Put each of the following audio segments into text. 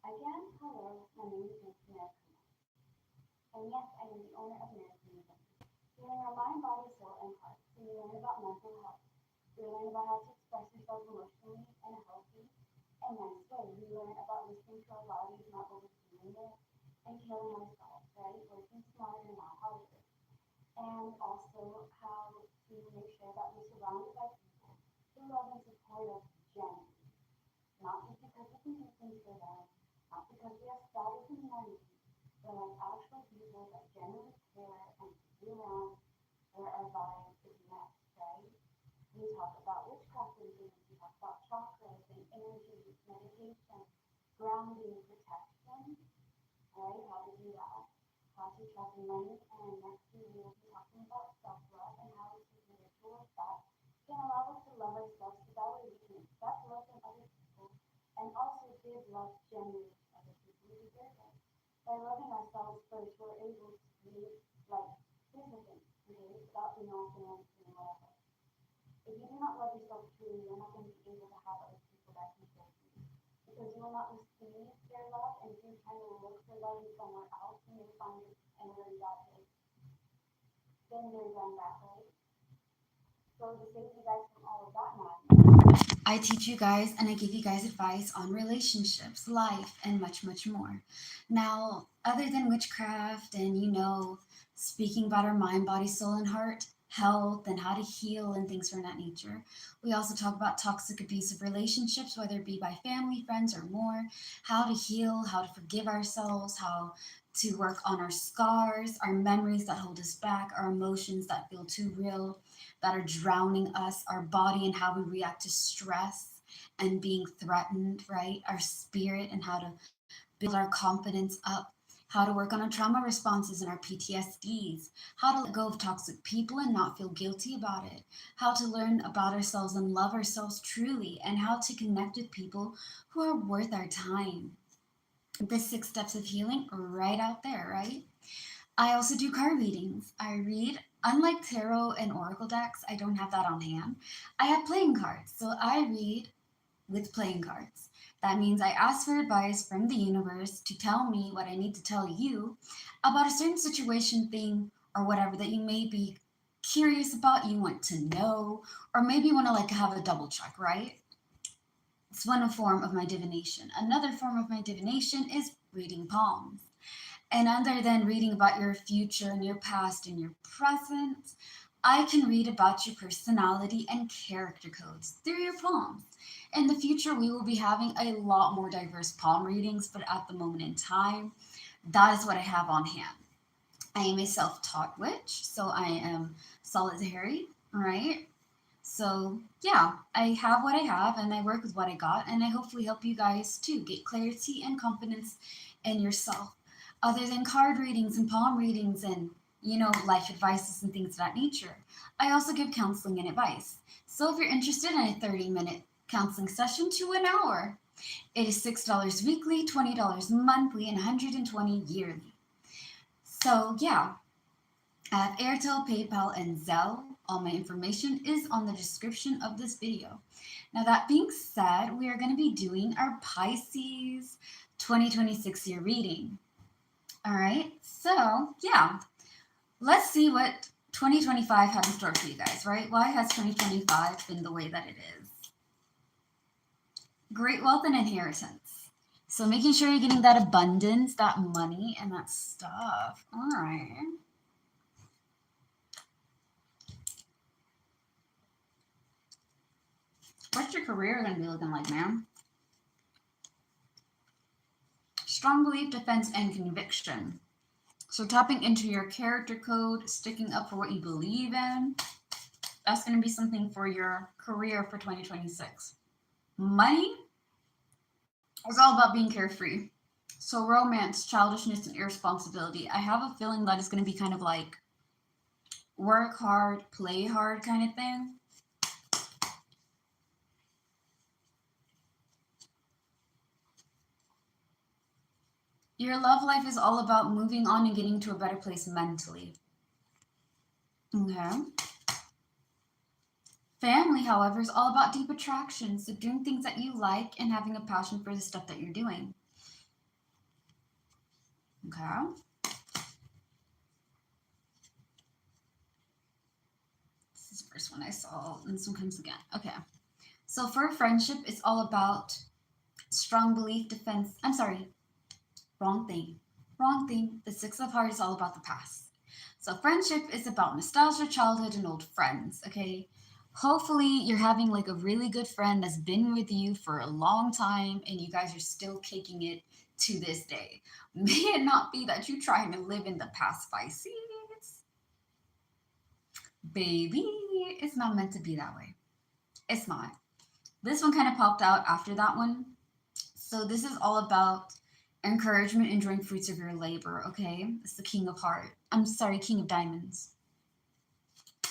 Again, hello, my name is Miss Marikuma. And yes, I am the owner of Marikuma Healing. Healing our mind, body, soul, and heart. So you learn about mental health. We learn about how to express yourself emotionally in a healthy and nice way. We learn about listening to our bodies, not overdoing it, and healing ourselves, right? Working smarter, not harder. And also how to make sure that we're surrounded by people who love and support us genuinely. Not just because we can do things for them, not because we have status and money, but like actual people that genuinely care and be around where our vibe is next, right? We talk about witchcraft and things, we talk about chakras and energy, meditation, grounding, protection, right? How to do that, how to track money, and next we will be talking about self-love and how to do rituals that can allow us to love ourselves so that way we can accept love from other people and also give love genuinely to other people who deserve it. By loving ourselves first, we're able to create, like, here's the thing, okay, without being all fancy and whatever. If you do not love yourself truly, you're not going to be able to have other people that can show you. Because you will not receive their love, and if you're trying to look for love in somewhere else, you may find it in a really bad place. Then there's that, right? So to save you guys from all of that madness, I teach you guys and I give you guys advice on relationships, life, and much, much more. Now, other than witchcraft and, speaking about our mind, body, soul, and heart, health, and how to heal and things from that nature, we also talk about toxic, abusive relationships, whether it be by family, friends, or more, how to heal, how to forgive ourselves, how to work on our scars, our memories that hold us back, our emotions that feel too real, that are drowning us, our body and how we react to stress and being threatened, right? Our spirit and how to build our confidence up, how to work on our trauma responses and our PTSDs, how to let go of toxic people and not feel guilty about it, how to learn about ourselves and love ourselves truly, and how to connect with people who are worth our time. The 6 steps of healing right out there, right? I also do card readings. I read, unlike tarot and oracle decks, I don't have that on hand. I have playing cards. So I read with playing cards. That means I ask for advice from the universe to tell me what I need to tell you about a certain situation, thing, or whatever that you may be curious about, you want to know, or maybe you want to like have a double check, right? It's one form of my divination. Another form of my divination is reading palms. And other than reading about your future and your past and your present, I can read about your personality and character codes through your palms. In the future, we will be having a lot more diverse palm readings, but at the moment in time, that is what I have on hand. I am a self taught witch, so I am solitary, right? So, yeah, I have what I have and I work with what I got, and I hopefully help you guys too get clarity and confidence in yourself. Other than card readings and palm readings and, life advices and things of that nature, I also give counseling and advice. So, if you're interested in a 30-minute counseling session to an hour, it is $6 weekly, $20 monthly, and 120 yearly. So, yeah, I have Airtel, PayPal, and Zelle. All my information is on the description of this video. Now, that being said, we are going to be doing our Pisces 2026 year reading. All right, so yeah, let's see what 2025 had in store for you guys, right? Why has 2025 been the way that it is? Great wealth and inheritance. So making sure you're getting that abundance, that money, and that stuff. All right. What's your career going to be looking like, man? Strong belief, defense, and conviction. So tapping into your character code, sticking up for what you believe in, that's going to be something for your career for 2026. Money is all about being carefree. So romance, childishness, and irresponsibility. I have a feeling that it's going to be kind of like work hard, play hard kind of thing. Your love life is all about moving on and getting to a better place mentally. Okay. Family, however, is all about deep attraction. So doing things that you like and having a passion for the stuff that you're doing. Okay. This is the first one I saw, and this one comes again. Okay. So for friendship, it's all about strong belief, defense. I'm sorry, wrong thing. Wrong thing. The Six of Hearts is all about the past. So friendship is about nostalgia, childhood, and old friends. Okay. Hopefully, you're having like a really good friend that's been with you for a long time and you guys are still kicking it to this day. May it not be that you're trying to live in the past, Pisces. Baby, it's not meant to be that way. It's not. This one kind of popped out after that one. So this is all about encouragement, enjoying fruits of your labor, okay? It's the King of Heart. I'm sorry, King of Diamonds.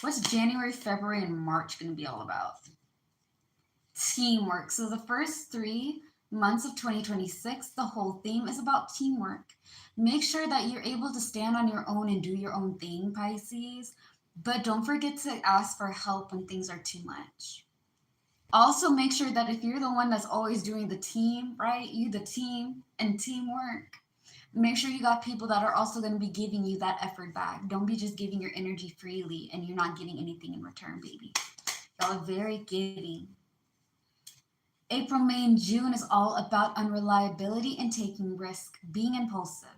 What's January, February, and March going to be all about? Teamwork. So the first 3 months of 2026, the whole theme is about teamwork. Make sure that you're able to stand on your own and do your own thing, Pisces. But don't forget to ask for help when things are too much. Also, make sure that if you're the one that's always doing the team, right? You, the team, and teamwork. Make sure you got people that are also going to be giving you that effort back. Don't be just giving your energy freely and you're not getting anything in return, baby. Y'all are very giving. April, May, and June is all about unreliability and taking risk, being impulsive.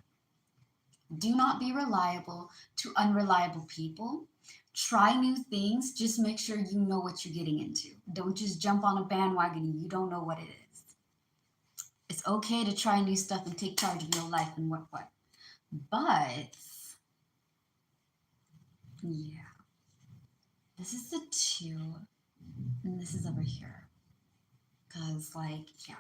Do not be reliable to unreliable people. Try new things. Just make sure you know what you're getting into. Don't just jump on a bandwagon and you don't know what it is. It's okay to try new stuff and take charge of your life and what. But, yeah. This is the 2, and this is over here. Because, like, yeah.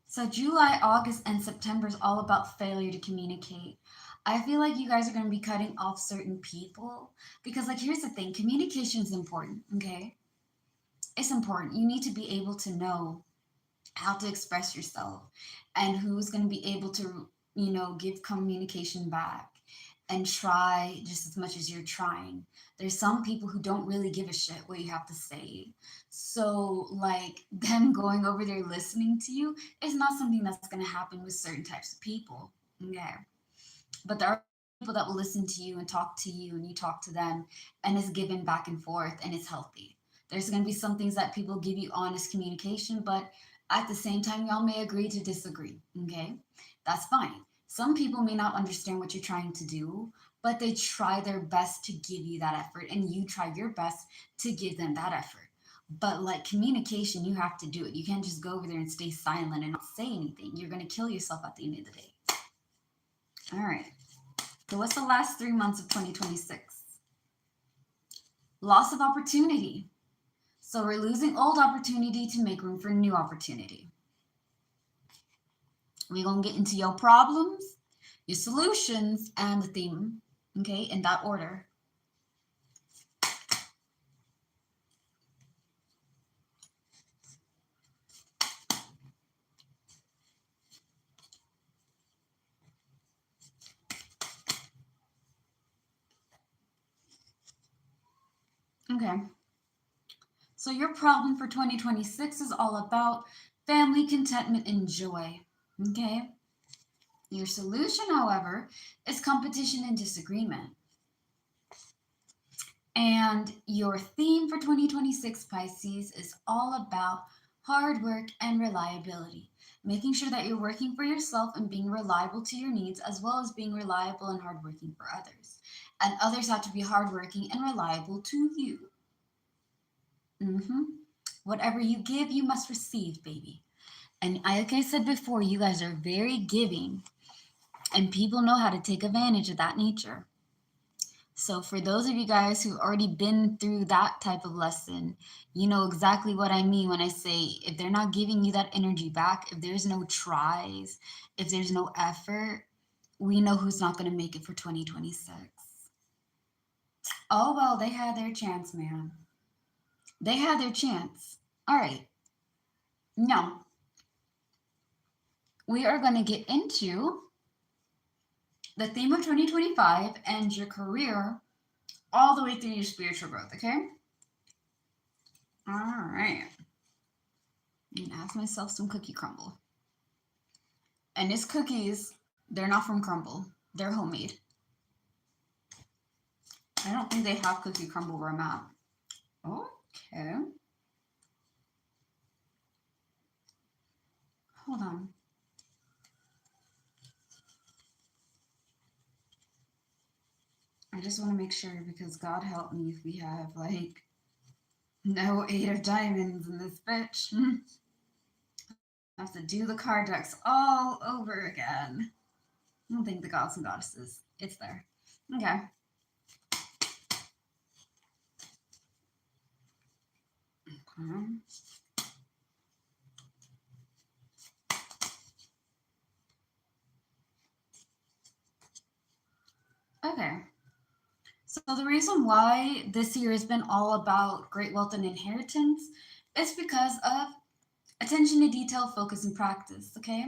So July, August, and September is all about failure to communicate. I feel like you guys are going to be cutting off certain people because, like, here's the thing, communication is important, okay? It's important. You need to be able to know how to express yourself and who's going to be able to, give communication back and try just as much as you're trying. There's some people who don't really give a shit what you have to say. So, like, them going over there listening to you is not something that's going to happen with certain types of people. Okay. But there are people that will listen to you and talk to you and you talk to them and it's given back and forth and it's healthy. There's going to be some things that people give you honest communication, but at the same time, y'all may agree to disagree. Okay. That's fine. Some people may not understand what you're trying to do, but they try their best to give you that effort and you try your best to give them that effort. But like communication, you have to do it. You can't just go over there and stay silent and not say anything. You're going to kill yourself at the end of the day. All right. So what's the last 3 months of 2026? Loss of opportunity. So we're losing old opportunity to make room for new opportunity. We're going to get into your problems, your solutions, and the theme, okay, in that order. Okay. So your problem for 2026 is all about family, contentment, and joy, okay? Your solution, however, is competition and disagreement. And your theme for 2026, Pisces, is all about hard work and reliability. Making sure that you're working for yourself and being reliable to your needs, as well as being reliable and hardworking for others. And others have to be hardworking and reliable to you. Whatever you give, you must receive, baby. And like I said before, you guys are very giving, and people know how to take advantage of that nature. So for those of you guys who've already been through that type of lesson, you know exactly what I mean when I say if they're not giving you that energy back, if there's no tries, if there's no effort, we know who's not going to make it for 2026. Oh, well, they had their chance, man. They had their chance. All right. Now, we are going to get into the theme of 2025 and your career all the way through your spiritual growth, okay? All right. I'm gonna have myself some cookie crumble. And his cookies, they're not from Crumble. They're homemade. I don't think they have cookie crumble where I'm at. Okay. Hold on. I just want to make sure because God help me if we have like no 8 of diamonds in this bitch. I have to do the card decks all over again. I don't think the gods and goddesses. It's there. Okay. Okay. So the reason why this year has been all about great wealth and inheritance is because of attention to detail, focus, and practice. Okay.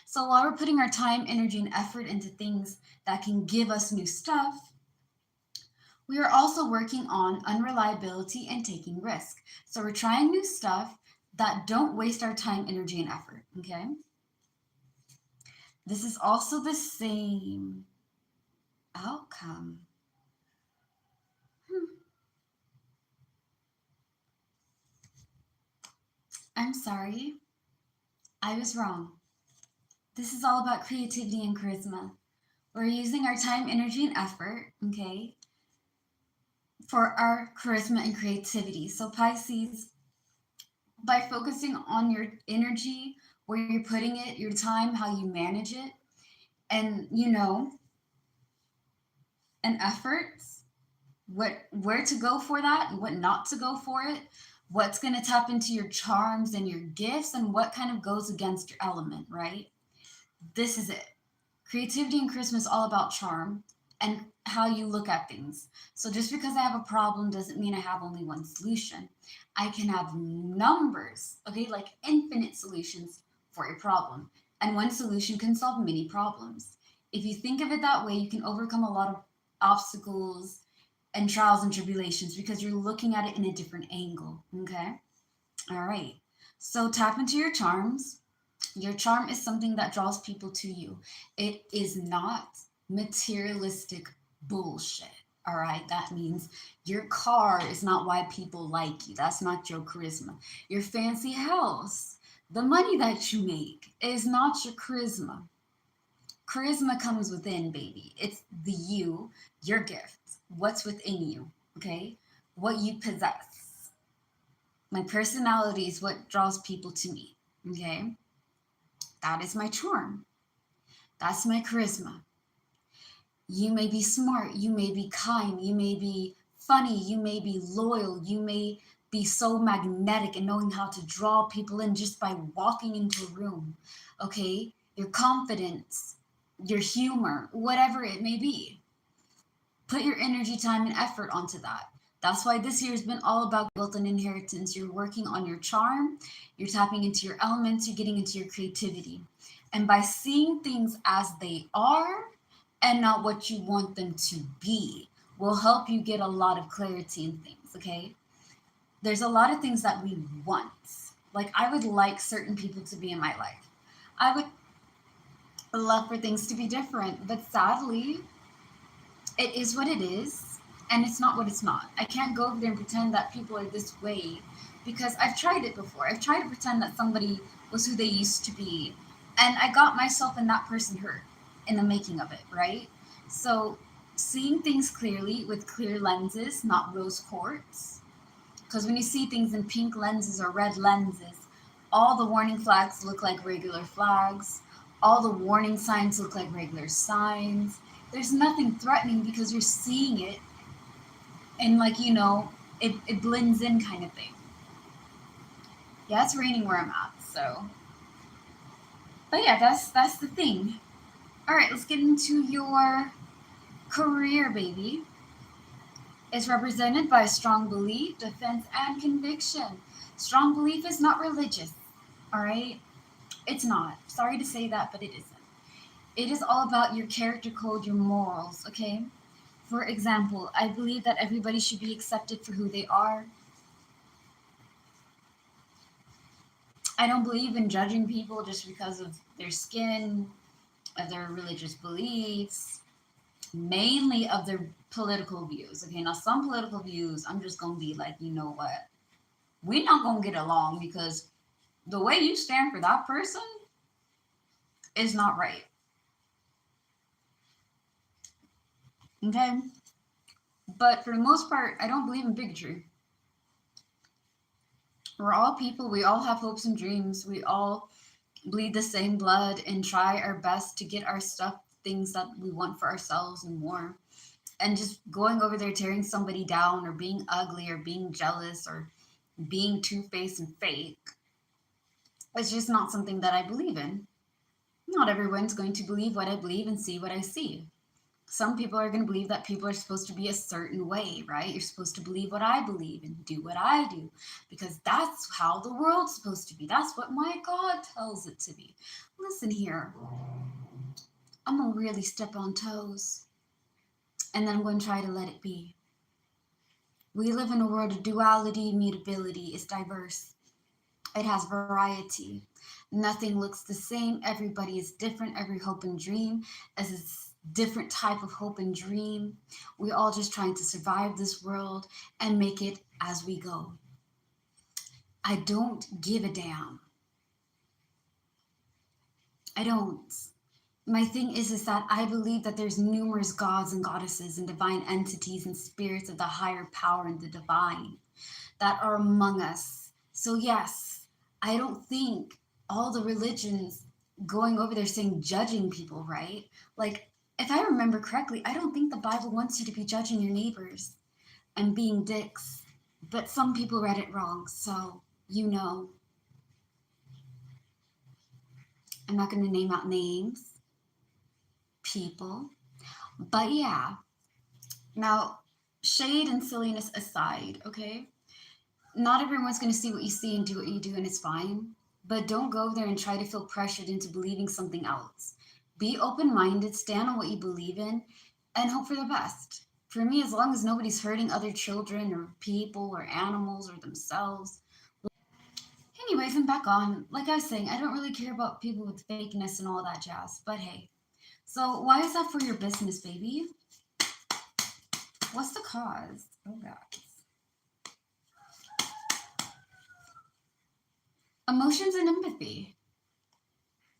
So while we're putting our time, energy, and effort into things that can give us new stuff, we are also working on unreliability and taking risk. So we're trying new stuff that don't waste our time, energy, and effort. Okay. This is also the same outcome. I'm sorry. I was wrong. This is all about creativity and charisma. We're using our time, energy, and effort, okay, for our charisma and creativity. So, Pisces, by focusing on your energy, where you're putting it, your time, how you manage it, and and efforts, where to go for that and what not to go for it, what's going to tap into your charms and your gifts, and what kind of goes against your element, right? This is it. Creativity and charisma is all about charm and how you look at things. So just because I have a problem doesn't mean I have only one solution. I can have numbers, okay, like infinite solutions for a problem. And one solution can solve many problems. If you think of it that way, you can overcome a lot of obstacles and trials and tribulations because you're looking at it in a different angle, okay? All right. So tap into your charms. Your charm is something that draws people to you. It is not materialistic bullshit. All right. That means your car is not why people like you. That's not your charisma. Your fancy house, the money that you make is not your charisma. Charisma comes within, baby. It's the you, your gift, what's within you. Okay. What you possess. My personality is what draws people to me. Okay. That is my charm. That's my charisma. You may be smart, you may be kind, you may be funny, you may be loyal, you may be so magnetic and knowing how to draw people in just by walking into a room. Okay? Your confidence, your humor, whatever it may be. Put your energy, time, and effort onto that. That's why this year has been all about wealth and inheritance. You're working on your charm, you're tapping into your elements, you're getting into your creativity. And by seeing things as they are and not what you want them to be, will help you get a lot of clarity in things, okay? There's a lot of things that we want. Like, I would like certain people to be in my life. I would love for things to be different, but sadly, it is what it is, and it's not what it's not. I can't go over there and pretend that people are this way because I've tried it before. I've tried to pretend that somebody was who they used to be, and I got myself and that person hurt in the making of it, right? So, seeing things clearly with clear lenses, not rose quartz, because when you see things in pink lenses or red lenses, all the warning flags look like regular flags. All the warning signs look like regular signs. There's nothing threatening because you're seeing it and, like, it blends in kind of thing. Yeah, it's raining where I'm at, so. But yeah, that's the thing. All right, let's get into your career, baby. Is represented by strong belief, defense, and conviction. Strong belief is not religious, all right? It's not. Sorry to say that, but it isn't. It is all about your character code, your morals, okay? For example, I believe that everybody should be accepted for who they are. I don't believe in judging people just because of their skin, of their religious beliefs, mainly of their political views. Okay, now some political views, I'm just gonna be like, you know what? We're not gonna get along because the way you stand for that person is not right. Okay? But for the most part, I don't believe in bigotry. We're all people, we all have hopes and dreams, we all bleed the same blood and try our best to get our stuff, things that we want for ourselves and more. And just going over there tearing somebody down or being ugly or being jealous or being two-faced and fake, it's just not something that I believe in. Not everyone's going to believe what I believe and see what I see. Some people are going to believe that people are supposed to be a certain way, right? You're supposed to believe what I believe and do what I do because that's how the world's supposed to be. That's what my God tells it to be. Listen here, I'm going to really step on toes and then I'm going to try to let it be. We live in a world of duality, mutability, it's diverse. It has variety. Nothing looks the same. Everybody is different. Every hope and dream is a different type of hope and dream. We're all just trying to survive this world and make it as we go. I don't give a damn. I don't. My thing is that I believe that there's numerous gods and goddesses and divine entities and spirits of the higher power and the divine that are among us. So yes, I don't think all the religions going over there saying judging people, right? Like, if I remember correctly, I don't think the Bible wants you to be judging your neighbors and being dicks. But some people read it wrong, so you know. I'm not going to name out names, people. But yeah. Now, shade and silliness aside, okay? Not everyone's going to see what you see and do what you do, and it's fine. But don't go there and try to feel pressured into believing something else. Be open minded, stand on what you believe in, and hope for the best. For me, as long as nobody's hurting other children or people or animals or themselves. Anyways, I'm back on. Like I was saying, I don't really care about people with fakeness and all that jazz. But hey, so why is that for your business, baby? What's the cause? Oh, God. Emotions and empathy.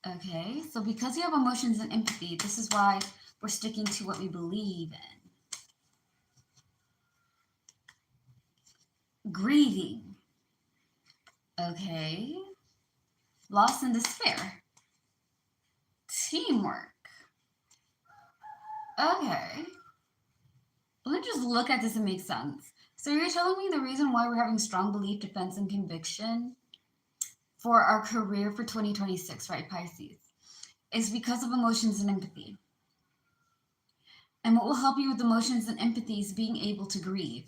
Okay, so because you have emotions and empathy, this is why we're sticking to what we believe in. Grieving. Okay. Loss and despair. Teamwork. Okay. Let me just look at this and make sense. So you're telling me the reason why we're having strong belief, defense, and conviction for our career for 2026, right, Pisces, is because of emotions and empathy. And what will help you with emotions and empathy is being able to grieve.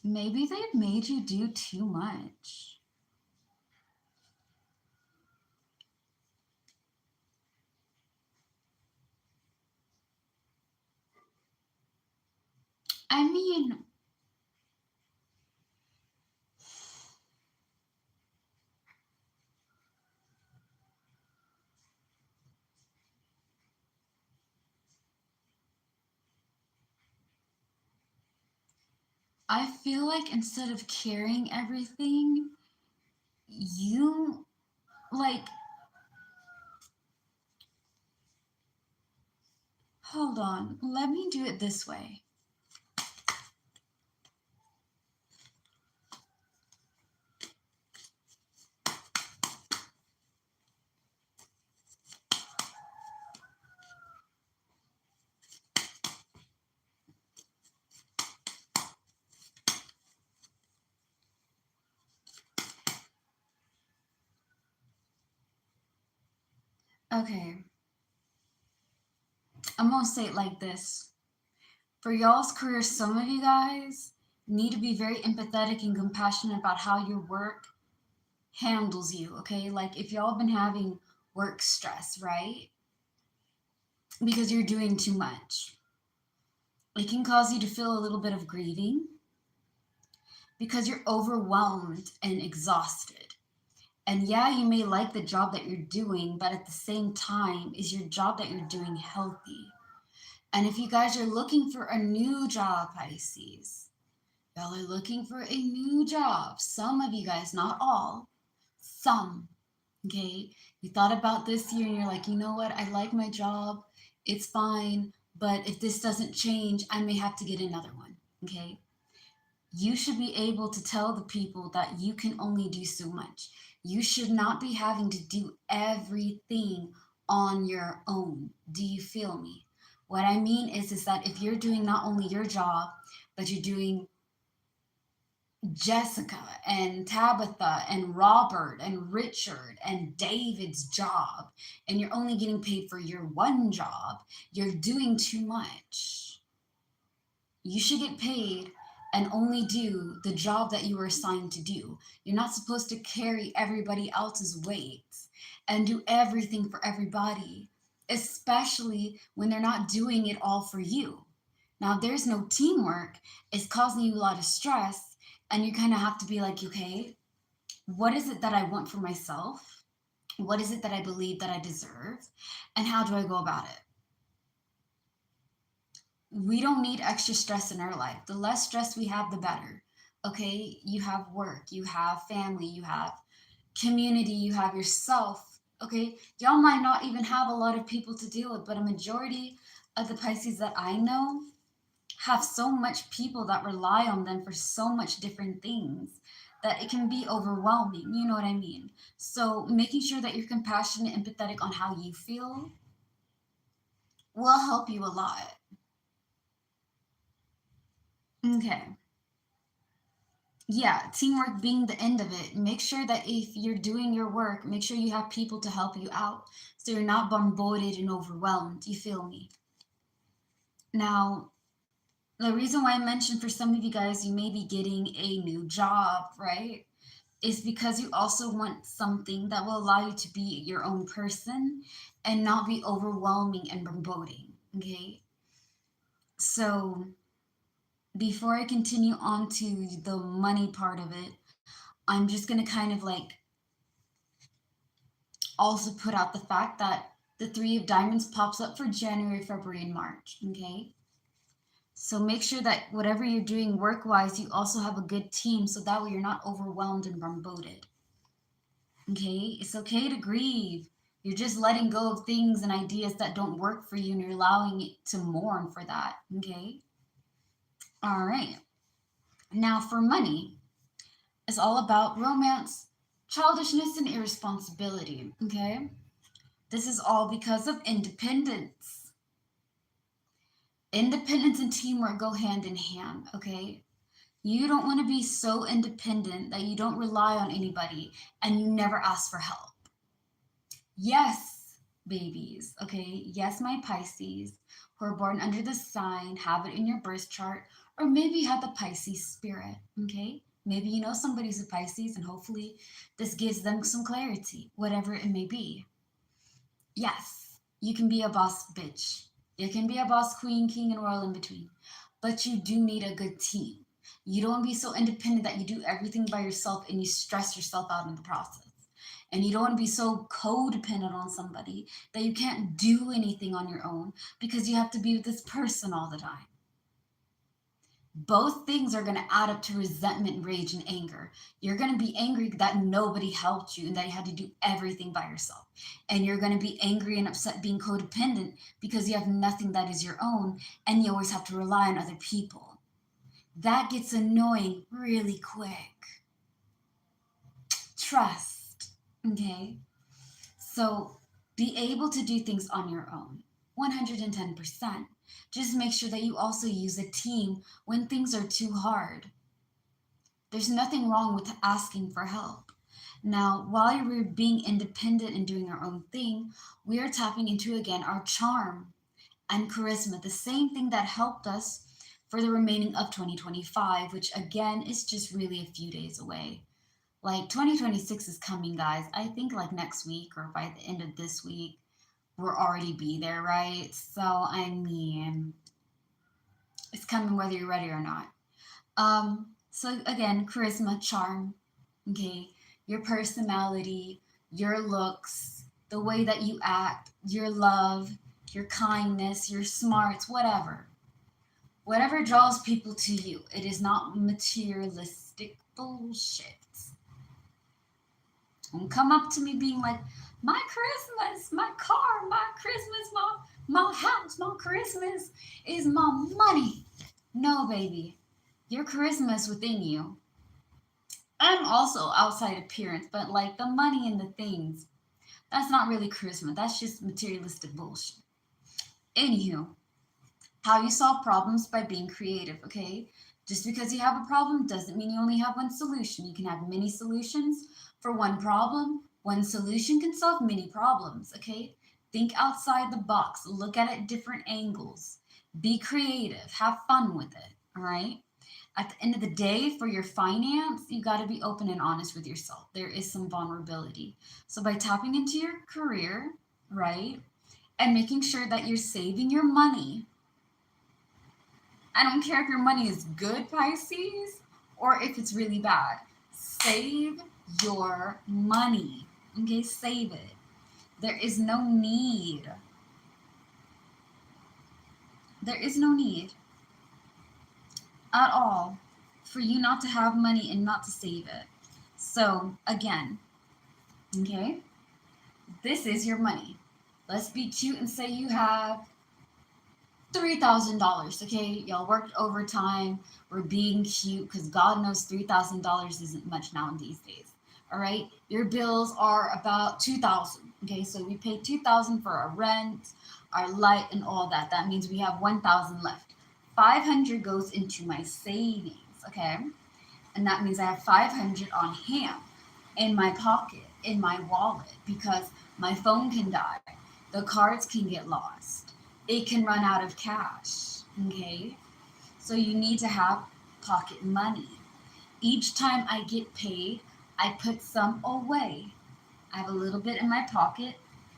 Maybe they've made you do too much. I mean, I feel like instead of carrying everything, you like, hold on, let me do it this way. Okay, I'm gonna say it like this. For y'all's career, some of you guys need to be very empathetic and compassionate about how your work handles you, okay? Like if y'all been having work stress, right? because you're doing too much. It can cause you to feel a little bit of grieving because you're overwhelmed and exhausted. And yeah, you may like the job that you're doing, but at the same time, is your job that you're doing healthy? And if you guys are looking for a new job, Pisces, y'all are looking for a new job. Some of you guys, not all, some, okay? You thought about this year and you're like, you know what? I like my job. It's fine. But if this doesn't change, I may have to get another one, okay? You should be able to tell the people that you can only do so much. You should not be having to do everything on your own. Do you feel me? What I mean is that if you're doing not only your job, but you're doing Jessica and Tabitha and Robert and Richard and David's job, and you're only getting paid for your one job, you're doing too much. You should get paid and only do the job that you were assigned to do. You're not supposed to carry everybody else's weights and do everything for everybody, especially when they're not doing it all for you. Now, there's no teamwork, it's causing you a lot of stress, and you kind of have to be like, okay, what is it that I want for myself? What is it that I believe that I deserve? And how do I go about it? We don't need extra stress in our life. The less stress we have, the better. Okay, you have work, you have family, you have community, you have yourself. Okay, y'all might not even have a lot of people to deal with, but a majority of the Pisces that I know have so much people that rely on them for so much different things that it can be overwhelming. You know what I mean? So making sure that you're compassionate and empathetic on how you feel will help you a lot. Okay. Yeah, teamwork being the end of it. Make sure that if you're doing your work, make sure you have people to help you out so you're not bombarded and overwhelmed. You feel me? Now, the reason why I mentioned for some of you guys, you may be getting a new job, right? Is because you also want something that will allow you to be your own person and not be overwhelming and bombarding. Okay. So before I continue on to the money part of it, I'm just going to kind of like also put out the fact that the Three of Diamonds pops up for January, February, and March. Okay. So make sure that whatever you're doing work wise, you also have a good team so that way you're not overwhelmed and bombarded. Okay. It's okay to grieve. You're just letting go of things and ideas that don't work for you and you're allowing it to mourn for that. Okay. All right. Now for money, it's all about romance, childishness, and irresponsibility. Okay. This is all because of independence. Independence and teamwork go hand in hand, okay? You don't want to be so independent that you don't rely on anybody and you never ask for help. Yes, babies, okay? Yes, my Pisces, who are born under the sign, have it in your birth chart, or maybe you have the Pisces spirit, okay? Maybe you know somebody's a Pisces and hopefully this gives them some clarity, whatever it may be. Yes, you can be a boss bitch. You can be a boss queen, king, and royal in between. But you do need a good team. You don't want to be so independent that you do everything by yourself and you stress yourself out in the process. And you don't want to be so codependent on somebody that you can't do anything on your own because you have to be with this person all the time. Both things are going to add up to resentment, rage, and anger. You're going to be angry that nobody helped you and that you had to do everything by yourself. And you're going to be angry and upset being codependent because you have nothing that is your own and you always have to rely on other people. That gets annoying really quick. Trust, okay? So be able to do things on your own, 110%. Just make sure that you also use a team when things are too hard. There's nothing wrong with asking for help. Now, while we're being independent and doing our own thing, we are tapping into again our charm and charisma, the same thing that helped us for the remaining of 2025, which again is just really a few days away. Like 2026 is coming, guys. I think like next week or by the end of this week, will already be there, right? So, I mean, it's coming whether you're ready or not. So again, charisma, charm, okay, your personality, your looks, the way that you act, your love, your kindness, your smarts, whatever. Whatever draws people to you. It is not materialistic bullshit. Don't come up to me being like, my Christmas, my car, my Christmas, my house, my Christmas is my money. No, baby. Your charisma is within you. And also outside appearance, but like the money and the things, that's not really charisma. That's just materialistic bullshit. Anywho, how you solve problems by being creative, okay? Just because you have a problem doesn't mean you only have one solution. You can have many solutions for one problem. One solution can solve many problems, okay? Think outside the box, look at it different angles. Be creative, have fun with it, all right? At the end of the day, for your finance, you got to be open and honest with yourself. There is some vulnerability. So by tapping into your career, right, and making sure that you're saving your money, I don't care if your money is good, Pisces, or if it's really bad. Save your money. Okay, save it. There is no need. There is no need at all for you not to have money and not to save it. So, again, okay, this is your money. Let's be cute and say you have $3,000, okay? Y'all worked overtime. We're being cute because God knows $3,000 isn't much now these days. All right? Your bills are about 2,000, okay? So we pay 2,000 for our rent, our light, and all that. That means we have 1,000 left. 500 goes into my savings, okay? And that means I have 500 on hand in my pocket, in my wallet, because my phone can die. The cards can get lost. It can run out of cash, okay? So you need to have pocket money. Each time I get paid, I put some away. I have a little bit in my pocket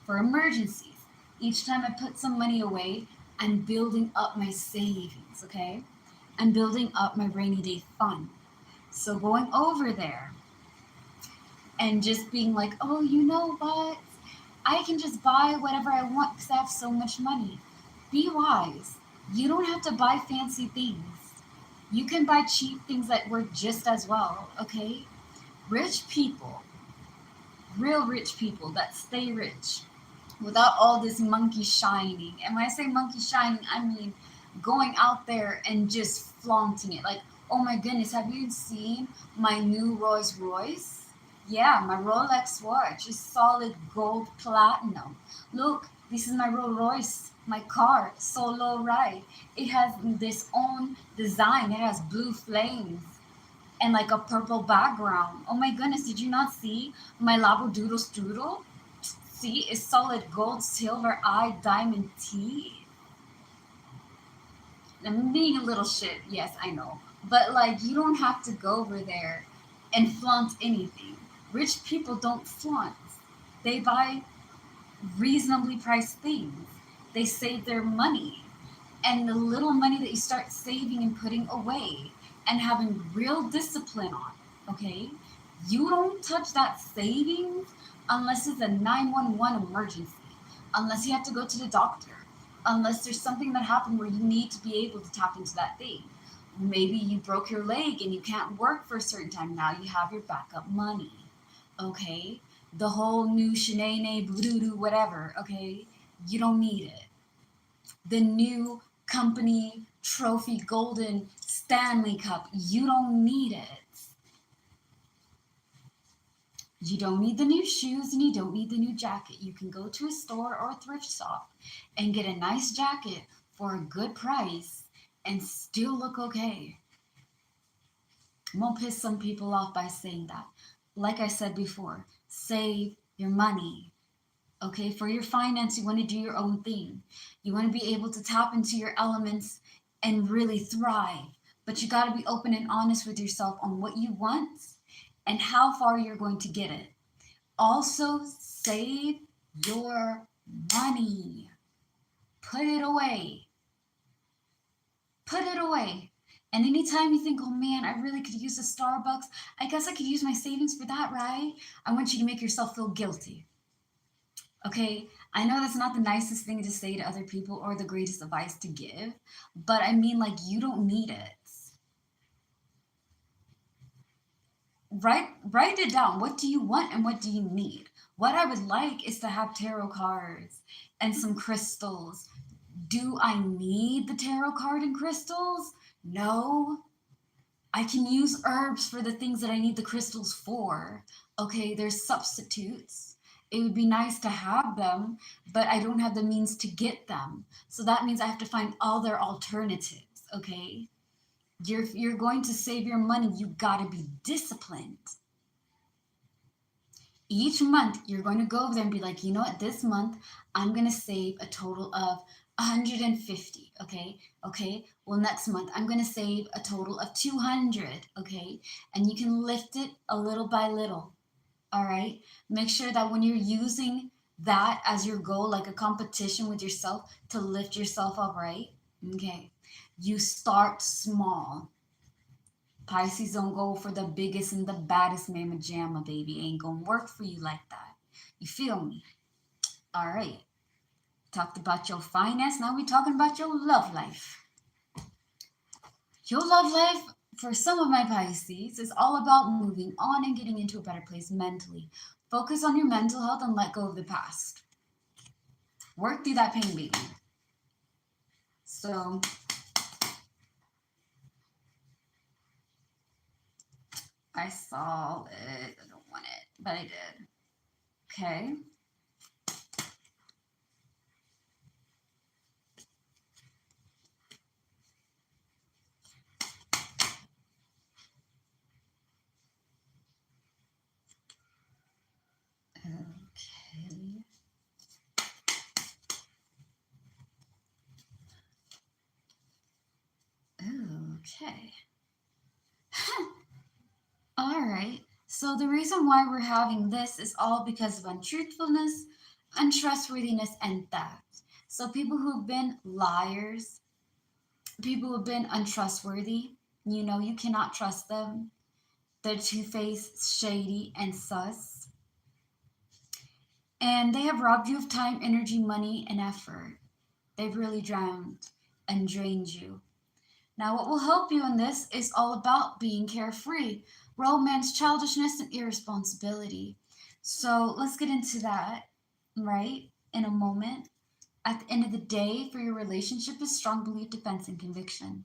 for emergencies. Each time I put some money away, I'm building up my savings, okay? I'm building up my rainy day fund. So going over there and just being like, oh, you know what? I can just buy whatever I want because I have so much money. Be wise. You don't have to buy fancy things. You can buy cheap things that work just as well, okay? Rich people, real rich people that stay rich without all this monkey shining. And when I say monkey shining, I mean going out there and just flaunting it. Like, oh my goodness, have you seen my new Rolls Royce? Yeah, my Rolex watch is solid gold platinum. Look, this is my Rolls Royce, my car, solo ride. It has this own design. It has blue flames and like a purple background. Oh my goodness, did you not see my Labradoodle strudel? See, it's solid gold, silver eye, diamond teeth. I'm being a little shit, yes, I know. But like, you don't have to go over there and flaunt anything. Rich people don't flaunt. They buy reasonably priced things. They save their money. And the little money that you start saving and putting away and having real discipline on, okay? You don't touch that savings unless it's a 911 emergency, unless you have to go to the doctor, unless there's something that happened where you need to be able to tap into that thing. Maybe you broke your leg and you can't work for a certain time. Now you have your backup money, okay? The whole new shenane, voodoo, whatever, okay? You don't need it. The new company trophy golden Stanley Cup, you don't need it. You don't need the new shoes and you don't need the new jacket. You can go to a store or a thrift shop and get a nice jacket for a good price and still look okay. I'm gonna piss some people off by saying that. Like I said before, save your money. Okay, for your finance, you want to do your own thing. You want to be able to tap into your elements and really thrive. But you got to be open and honest with yourself on what you want and how far you're going to get it. Also, save your Money. Put it away. Put it away. And anytime you think, oh man, I really could use a Starbucks, I guess I could use my savings for that, right? I want you to make yourself feel guilty. Okay? I know that's not the nicest thing to say to other people or the greatest advice to give, but I mean, like, you don't need it. Write it down. What do you want and what do you need? What I would like is to have tarot cards and some crystals. Do I need the tarot card and crystals? No. I can use herbs for the things that I need the crystals for. Okay, there's substitutes. It would be nice to have them, but I don't have the means to get them. So that means I have to find other alternatives, okay? You're going to save your money, you got to be disciplined. Each month you're going to go over there and be like, you know what, this month I'm going to save a total of 150. Okay, well, next month I'm going to save a total of 200. Okay, and you can lift it a little by little. All right, make sure that when you're using that as your goal, like a competition with yourself to lift yourself up, right? Okay, you start small. Pisces don't go for the biggest and the baddest mamma jamma, baby. Ain't gonna work for you like that. You feel me? All right. Talked about your finance. Now we talking about your love life. Your love life, for some of my Pisces, is all about moving on and getting into a better place mentally. Focus on your mental health and let go of the past. Work through that pain, baby. So, I saw it. I don't want it, but I did. Okay. Okay. Okay. All right. So the reason why we're having this is all because of untruthfulness, untrustworthiness, and theft. So people who've been liars, people who've been untrustworthy, you cannot trust them. They're two-faced, shady, and sus. And they have robbed you of time, energy, money, and effort. They've really drowned and drained you. Now, what will help you in this is all about being carefree, romance, childishness, and irresponsibility. So let's get into that, right, in a moment. At the end of the day, for your relationship is strong belief, defense, and conviction.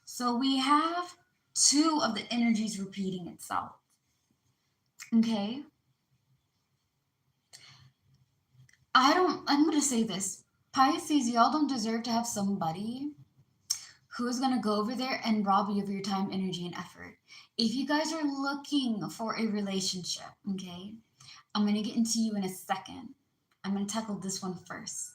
So we have two of the energies repeating itself. Okay? I'm going to say this. Pisces, y'all don't deserve to have somebody who's going to go over there and rob you of your time, energy, and effort. If you guys are looking for a relationship, okay, I'm going to get into you in a second. I'm going to tackle this one first.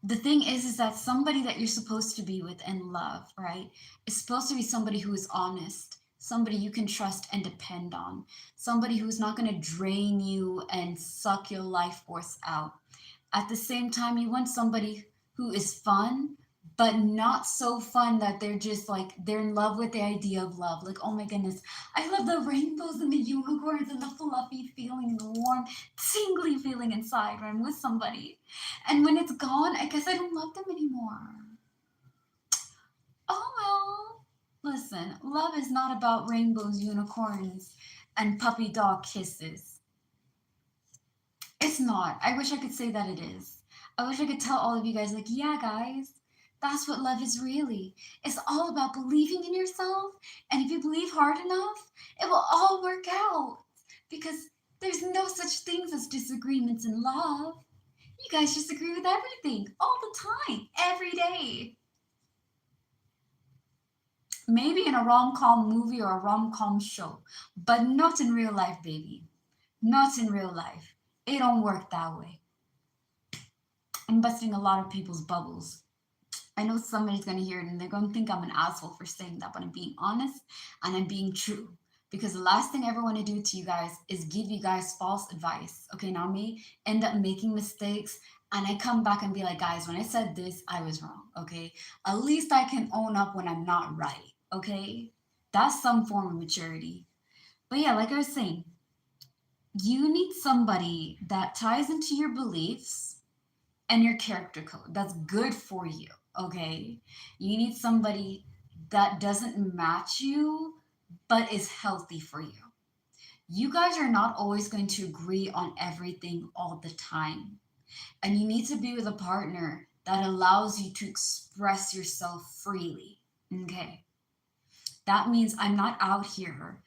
The thing is that somebody that you're supposed to be with and love, right, is supposed to be somebody who is honest, somebody you can trust and depend on, somebody who's not going to drain you and suck your life force out. At the same time, you want somebody who is fun, but not so fun that they're just like, they're in love with the idea of love. Like, oh my goodness, I love the rainbows and the unicorns and the fluffy feeling and the warm, tingly feeling inside when I'm with somebody. And when it's gone, I guess I don't love them anymore. Oh well. Listen, love is not about rainbows, unicorns, and puppy dog kisses. It's not. I wish I could say that it is. I wish I could tell all of you guys, like, yeah, guys, that's what love is really. It's all about believing in yourself. And if you believe hard enough, it will all work out. Because there's no such things as disagreements in love. You guys just agree with everything all the time, every day. Maybe in a rom-com movie or a rom-com show, but not in real life, baby. Not in real life. It don't work that way. I'm busting a lot of people's bubbles. I know somebody's going to hear it and they're going to think I'm an asshole for saying that, but I'm being honest and I'm being true. Because the last thing I ever want to do to you guys is give you guys false advice. Okay, now me end up making mistakes and I come back and be like, guys, when I said this, I was wrong. Okay, at least I can own up when I'm not right. Okay, that's some form of maturity. But yeah, like I was saying, you need somebody that ties into your beliefs and your character code. That's good for you. Okay, you need somebody that doesn't match you but is healthy for you. You guys are not always going to agree on everything all the time. And you need to be with a partner that allows you to express yourself freely. Okay. That means I'm not out here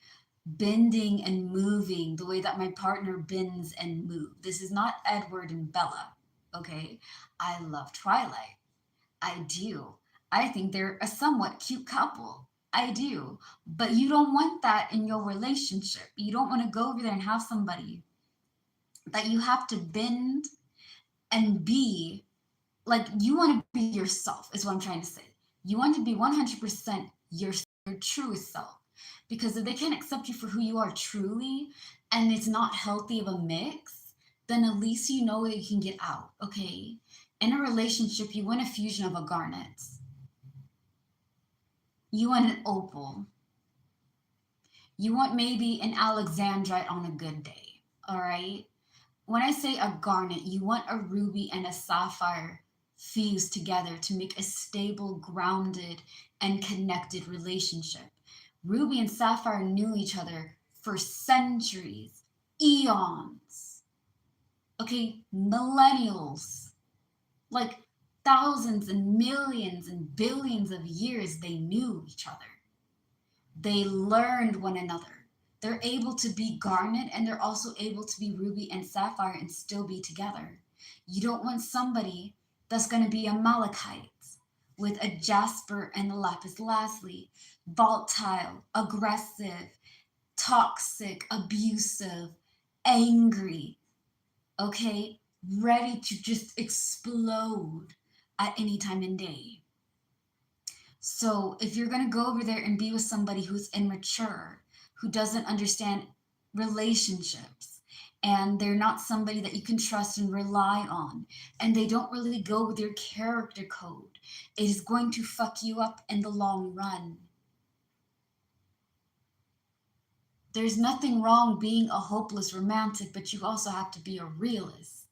bending and moving the way that my partner bends and moves. This is not Edward and Bella. Okay. I love Twilight. I do. I think they're a somewhat cute couple. I do. But you don't want that in your relationship. You don't want to go over there and have somebody that you have to bend and be like you want to be yourself, is what I'm trying to say. You want to be 100% your truest self. Because if they can't accept you for who you are truly and it's not healthy of a mix, then at least you know that you can get out, okay? In a relationship, you want a fusion of a garnet. You want an opal. You want maybe an alexandrite on a good day, all right? When I say a garnet, you want a ruby and a sapphire fused together to make a stable, grounded, and connected relationship. Ruby and sapphire knew each other for centuries, eons, okay, millennials, like thousands and millions and billions of years they knew each other. They learned one another. They're able to be garnet and they're also able to be ruby and sapphire and still be together. You don't want somebody that's going to be a malachite with a jasper and a lapis lazuli, volatile, aggressive, toxic, abusive, angry, okay, ready to just explode at any time and day. So if you're going to go over there and be with somebody who's immature, who doesn't understand relationships, and they're not somebody that you can trust and rely on, and they don't really go with your character code, it is going to fuck you up in the long run. There's nothing wrong being a hopeless romantic, but you also have to be a realist.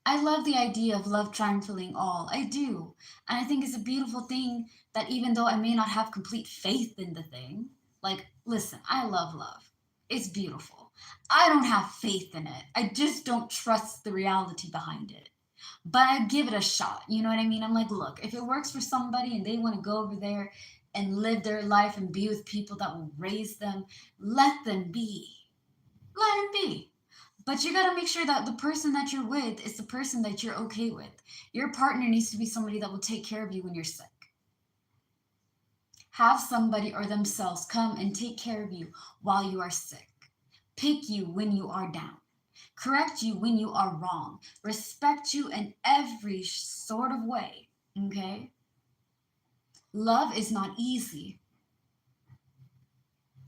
I love the idea of love triumphing all. I do. And I think it's a beautiful thing that even though I may not have complete faith in the thing, like, listen, I love love. It's beautiful. I don't have faith in it. I just don't trust the reality behind it. But I give it a shot. You know what I mean? I'm like, look, if it works for somebody and they want to go over there and live their life and be with people that will raise them, let them be. Let them be. But you got to make sure that the person that you're with is the person that you're okay with. Your partner needs to be somebody that will take care of you when you're sick. Have somebody or themselves come and take care of you while you are sick. Pick you when you are down. Correct you when you are wrong. Respect you in every sort of way. Okay? Love is not easy.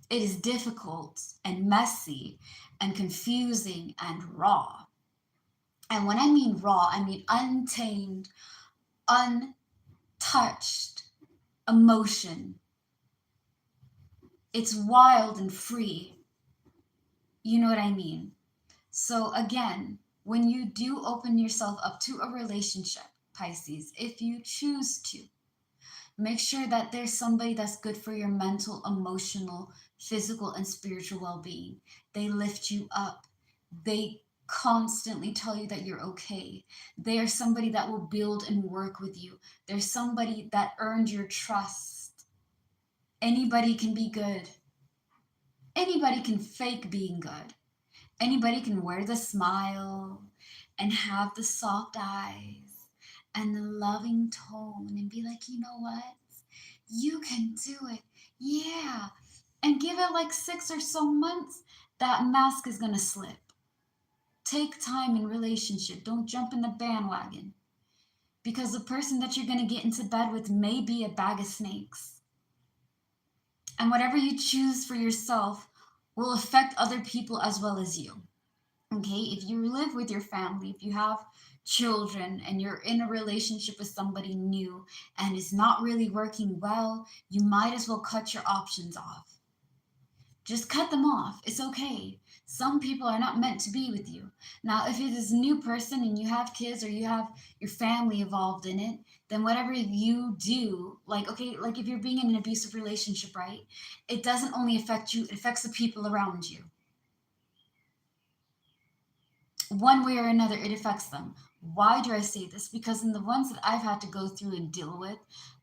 It is difficult and messy and confusing and raw. And when I mean raw, I mean untamed, untouched emotion. It's wild and free. You know what I mean? So again, when you do open yourself up to a relationship, Pisces, if you choose to, make sure that there's somebody that's good for your mental, emotional, physical, and spiritual well-being. They lift you up. They constantly tell you that you're okay. They are somebody that will build and work with you. They're somebody that earned your trust. Anybody can be good. Anybody can fake being good. Anybody can wear the smile and have the soft eyes and the loving tone and be like, you know what? You can do it. Yeah. And give it like 6 or so months, that mask is going to slip. Take time in relationship. Don't jump in the bandwagon. Because the person that you're going to get into bed with may be a bag of snakes. And whatever you choose for yourself will affect other people as well as you. Okay, if you live with your family, if you have children and you're in a relationship with somebody new and it's not really working well, you might as well cut your options off. Just cut them off. It's okay. Some people are not meant to be with you. Now, if it is a new person and you have kids or you have your family involved in it, then whatever you do, like, okay, like if you're being in an abusive relationship, right? It doesn't only affect you, it affects the people around you. One way or another, it affects them. Why do I say this? Because in the ones that I've had to go through and deal with,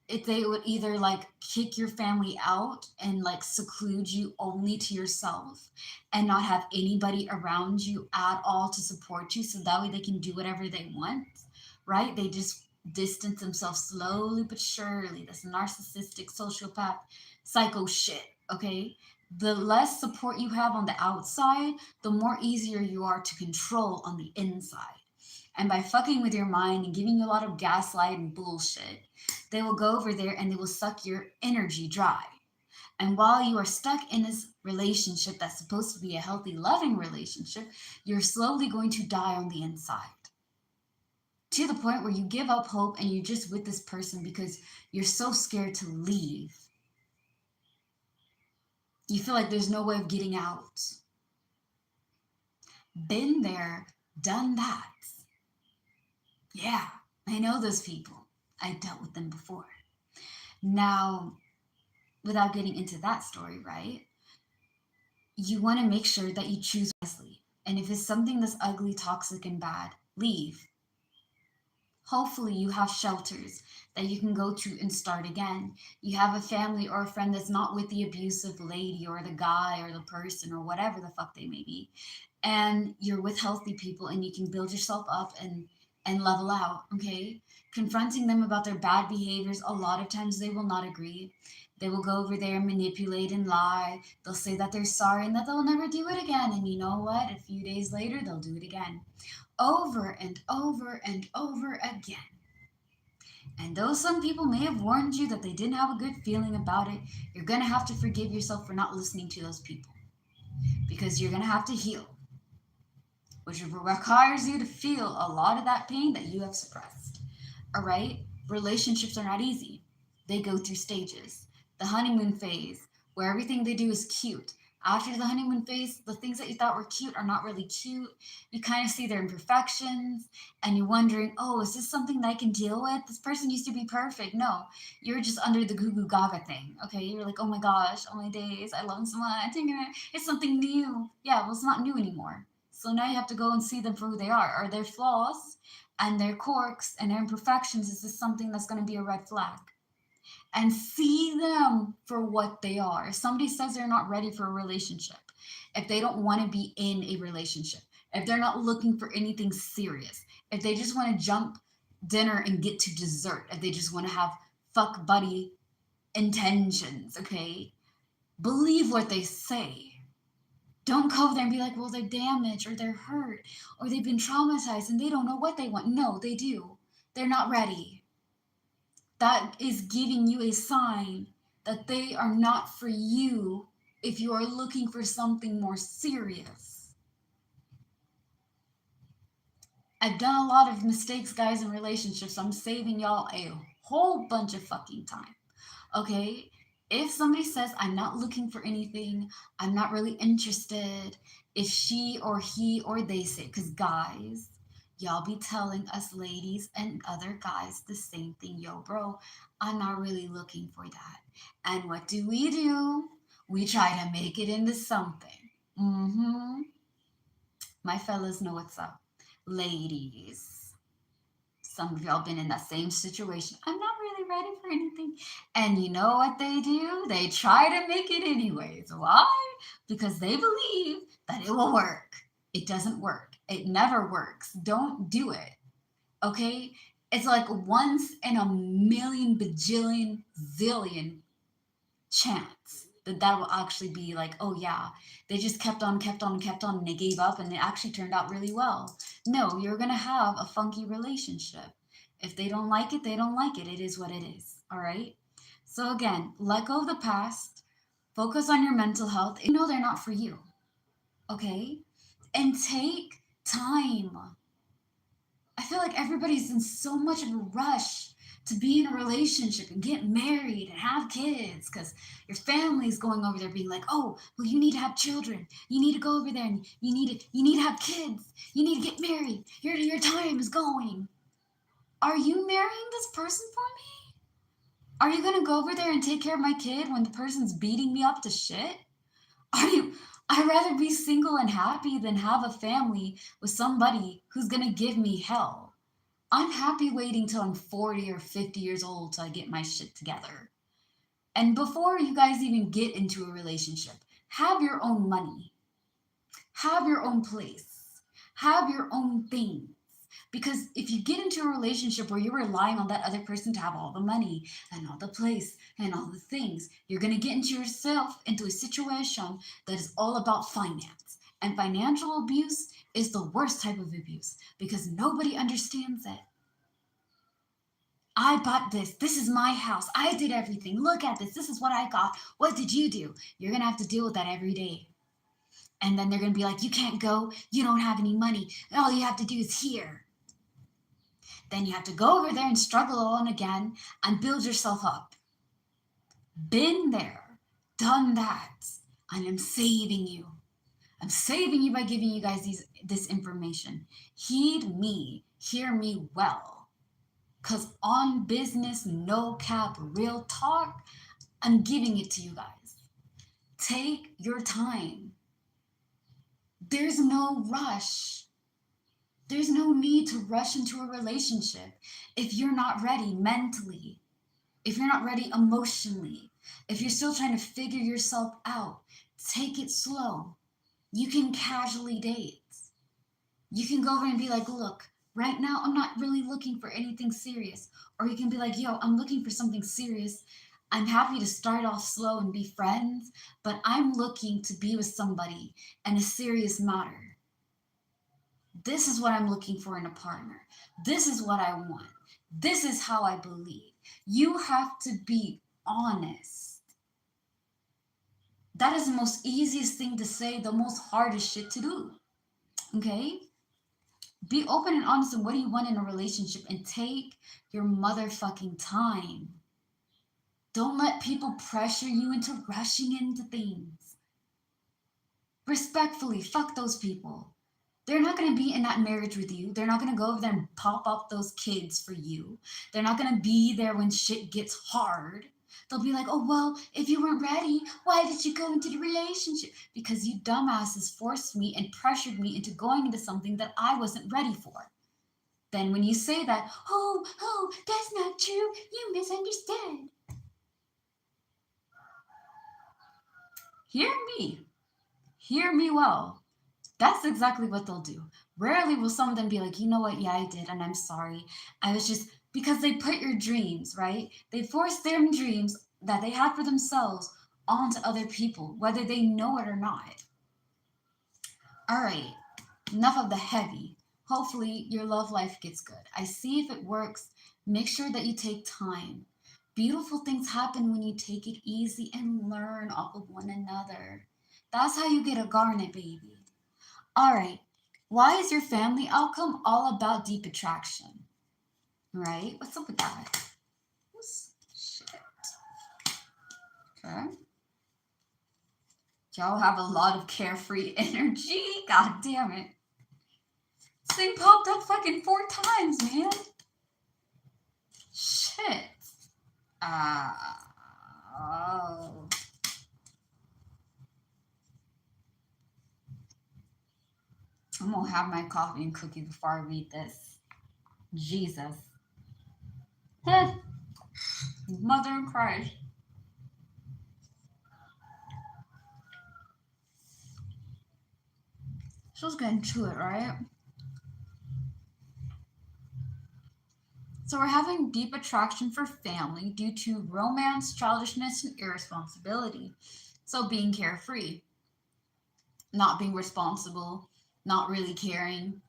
if they would either like kick your family out and like seclude you only to yourself and not have anybody around you at all to support you so that way they can do whatever they want, right? They just distance themselves slowly but surely. That's narcissistic, sociopath, psycho shit, okay? The less support you have on the outside, the more easier you are to control on the inside. And by fucking with your mind and giving you a lot of gaslight and bullshit, they will go over there and they will suck your energy dry. And while you are stuck in this relationship that's supposed to be a healthy, loving relationship, you're slowly going to die on the inside. To the point where you give up hope and you're just with this person because you're so scared to leave. You feel like there's no way of getting out. Been there, done that. Yeah, I know those people. I dealt with them before. Now, without getting into that story, right? You want to make sure that you choose wisely. And if it's something that's ugly, toxic, and bad, leave. Hopefully, you have shelters that you can go to and start again. You have a family or a friend that's not with the abusive lady or the guy or the person or whatever the fuck they may be. And you're with healthy people and you can build yourself up and level out, okay? Confronting them about their bad behaviors, a lot of times they will not agree. They will go over there and manipulate and lie. They'll say that they're sorry and that they'll never do it again. And you know what? A few days later, they'll do it again. Over and over and over again. And though some people may have warned you that they didn't have a good feeling about it, you're going to have to forgive yourself for not listening to those people. Because you're going to have to heal, which requires you to feel a lot of that pain that you have suppressed. All right? Relationships are not easy. They go through stages. The honeymoon phase, where everything they do is cute. After the honeymoon phase, the things that you thought were cute are not really cute. You kind of see their imperfections and you're wondering, oh, is this something that I can deal with? This person used to be perfect. No, you're just under the goo goo gaga thing. Okay, you're like, oh my gosh, oh my days, I love them so much. It's something new. Yeah, well, it's not new anymore. So now you have to go and see them for who they are. Are their flaws and their quirks and their imperfections? Is this something that's going to be a red flag? And see them for what they are. If somebody says they're not ready for a relationship, if they don't want to be in a relationship, if they're not looking for anything serious, if they just want to jump dinner and get to dessert, if they just want to have fuck buddy intentions, okay? Believe what they say. Don't go there and be like, well, they're damaged or they're hurt or they've been traumatized and they don't know what they want. No, they do. They're not ready. That is giving you a sign that they are not for you if you are looking for something more serious. I've done a lot of mistakes, guys, in relationships. So I'm saving y'all a whole bunch of fucking time. Okay? If somebody says, I'm not looking for anything, I'm not really interested, if she or he or they say, because guys, y'all be telling us ladies and other guys the same thing. Yo, bro, I'm not really looking for that. And what do? We try to make it into something. My fellas know what's up. Ladies, some of y'all been in that same situation. I'm not really ready for anything. And you know what they do? They try to make it anyways. Why? Because they believe that it will work. It doesn't work. It never works. Don't do it. Okay? It's like once in a million bajillion zillion chance that will actually be like, oh yeah, they just kept on, and they gave up and it actually turned out really well. No, you're going to have a funky relationship. If they don't like it, they don't like it. It is what it is. All right? So again, let go of the past. Focus on your mental health. You know they're not for you. Okay? And take time. I feel like everybody's in so much of a rush to be in a relationship and get married and have kids because your family's going over there being like, oh, well, you need to have children. You need to go over there and you need to have kids. You need to get married. Your time is going. Are you marrying this person for me? Are you gonna go over there and take care of my kid when the person's beating me up to shit? Are you I'd rather be single and happy than have a family with somebody who's gonna give me hell. I'm happy waiting till I'm 40 or 50 years old till I get my shit together. And before you guys even get into a relationship, have your own money, have your own place, have your own things. Because if you get into a relationship where you're relying on that other person to have all the money and all the place and all the things, you're going to get into yourself into a situation that is all about finance. And financial abuse is the worst type of abuse because nobody understands it. I bought this. This is my house. I did everything. Look at this. This is what I got. What did you do? You're going to have to deal with that every day. And then they're going to be like, you can't go. You don't have any money. All you have to do is here. Then you have to go over there and struggle on again and build yourself up. Been there, done that. And I'm saving you. I'm saving you by giving you guys this information. Heed me. Hear me well. Because on business, no cap, real talk, I'm giving it to you guys. Take your time. There's no rush. There's no need to rush into a relationship if you're not ready mentally, if you're not ready emotionally, if you're still trying to figure yourself out. Take it slow. You can casually date. You can go over and be like, look, right now I'm not really looking for anything serious. Or you can be like, yo, I'm looking for something serious. I'm happy to start off slow and be friends, but I'm looking to be with somebody in a serious matter. This is what I'm looking for in a partner. This is what I want. This is how I believe. You have to be honest. That is the most easiest thing to say, the most hardest shit to do. Okay? Be open and honest in what do you want in a relationship and take your motherfucking time. Don't let people pressure you into rushing into things. Respectfully, fuck those people. They're not going to be in that marriage with you. They're not going to go over there and pop up those kids for you. They're not going to be there when shit gets hard. They'll be like, oh, well, if you weren't ready, why did you go into the relationship? Because you dumbasses forced me and pressured me into going into something that I wasn't ready for. Then when you say that, oh, that's not true. You misunderstood. Hear me. Hear me well. That's exactly what they'll do. Rarely will some of them be like, you know what? Yeah, I did. And I'm sorry. I was just, because they put your dreams, right? They force their dreams that they have for themselves onto other people, whether they know it or not. All right. Enough of the heavy. Hopefully your love life gets good. I see if it works. Make sure that you take time. Beautiful things happen when you take it easy and learn off of one another. That's how you get a garnet, baby. All right. Why is your family outcome all about deep attraction? Right? What's up with that? Shit. Okay. Y'all have a lot of carefree energy. God damn it. This thing popped up fucking 4 times, man. Shit. Oh. I'm gonna have my coffee and cookie before I read this. Jesus. Mother of Christ. So let's get into it, right? So we're having deep attraction for family due to romance, childishness, and irresponsibility. So being carefree, not being responsible, not really caring,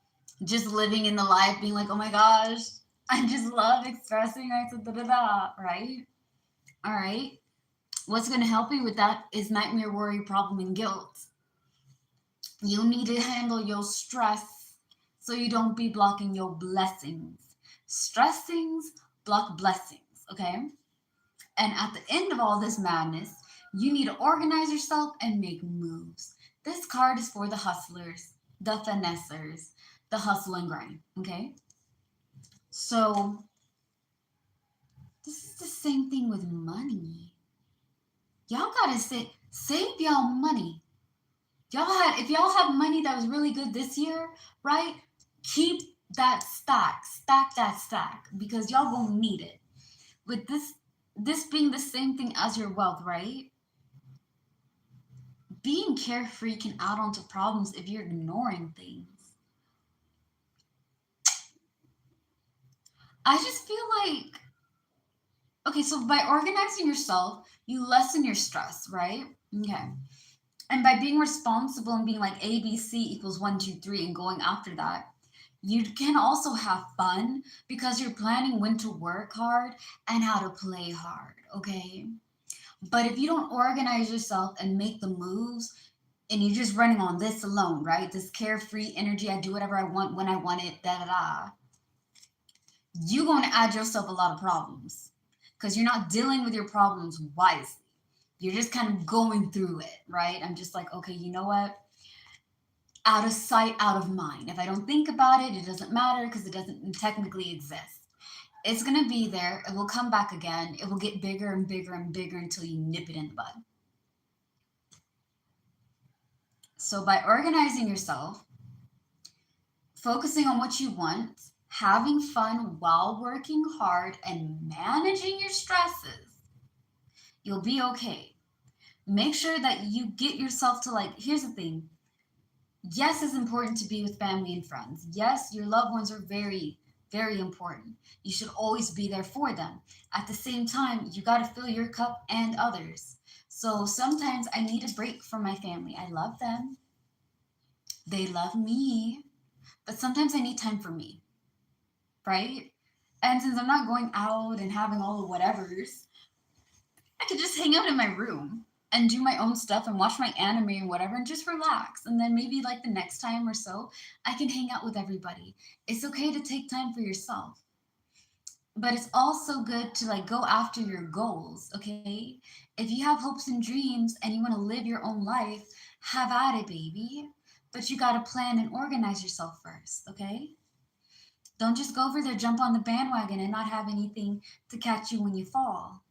just living in the life, being like, oh my gosh, I just love expressing myself, right? All right. What's going to help you with that is nightmare, worry, problem, and guilt. You need to handle your stress so you don't be blocking your blessings. Stressings block blessings, okay? And at the end of all this madness, you need to organize yourself and make moves. This card is for the hustlers, the finessers, the hustle and grind, okay? So, this is the same thing with money. Y'all gotta save y'all money. If y'all have money that was really good this year, right? Keep that stack that stack, because y'all gonna need it. With this being the same thing as your wealth, right? Being carefree can add on to problems if you're ignoring things. I just feel like, okay, so by organizing yourself, you lessen your stress, right? Okay. And by being responsible and being like ABC equals 1, 2, 3 and going after that, you can also have fun because you're planning when to work hard and how to play hard, okay? But if you don't organize yourself and make the moves, and you're just running on this alone, right? This carefree energy, I do whatever I want when I want it, da da da. You're going to add yourself a lot of problems because you're not dealing with your problems wisely. You're just kind of going through it, right? I'm just like, okay, you know what? Out of sight, out of mind. If I don't think about it, it doesn't matter because it doesn't technically exist. It's going to be there. It will come back again. It will get bigger and bigger and bigger until you nip it in the bud. So by organizing yourself, focusing on what you want, having fun while working hard, and managing your stresses, you'll be okay. Make sure that you get yourself to, like, here's the thing. Yes, it's important to be with family and friends. Yes, your loved ones are very, very important. You should always be there for them. At the same time, you got to fill your cup and others. So sometimes I need a break from my family. I love them. They love me. But sometimes I need time for me, right? And since I'm not going out and having all the whatevers, I could just hang out in my room and do my own stuff and watch my anime and whatever and just relax. And then maybe like the next time or so, I can hang out with everybody. It's okay to take time for yourself. But it's also good to like go after your goals, okay? If you have hopes and dreams and you want to live your own life, have at it, baby. But you got to plan and organize yourself first, okay? Don't just go over there, jump on the bandwagon, and not have anything to catch you when you fall.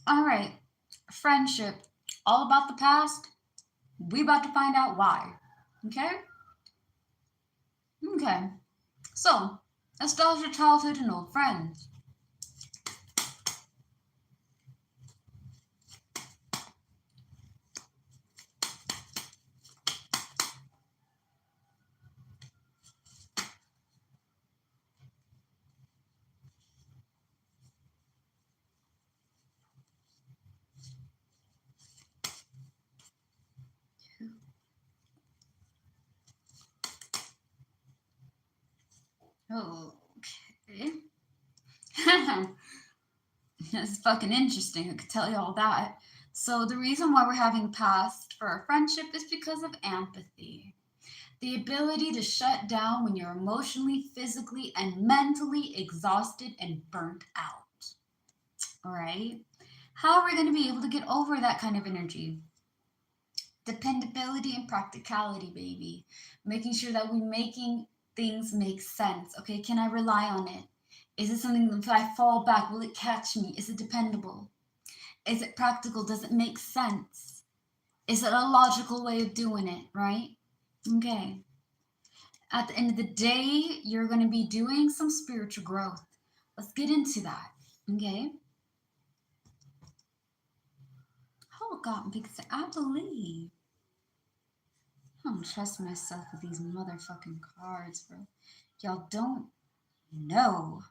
All right, friendship, all about the past. We about to find out why. Okay? Okay. So, nostalgia, childhood, and old friends. Okay. That's fucking interesting. I could tell you all that. So, the reason why we're having past for our friendship is because of empathy. The ability to shut down when you're emotionally, physically, and mentally exhausted and burnt out. All right? How are we going to be able to get over that kind of energy? Dependability and practicality, baby. Making sure that we're making things make sense. Okay, can I rely on it? Is it something that if I fall back, will it catch me? Is it dependable? Is it practical? Does it make sense? Is it a logical way of doing it, right? Okay. At the end of the day, you're going to be doing some spiritual growth. Let's get into that. Okay. Oh God, because I believe. I don't trust myself with these motherfucking cards, bro. Y'all don't know.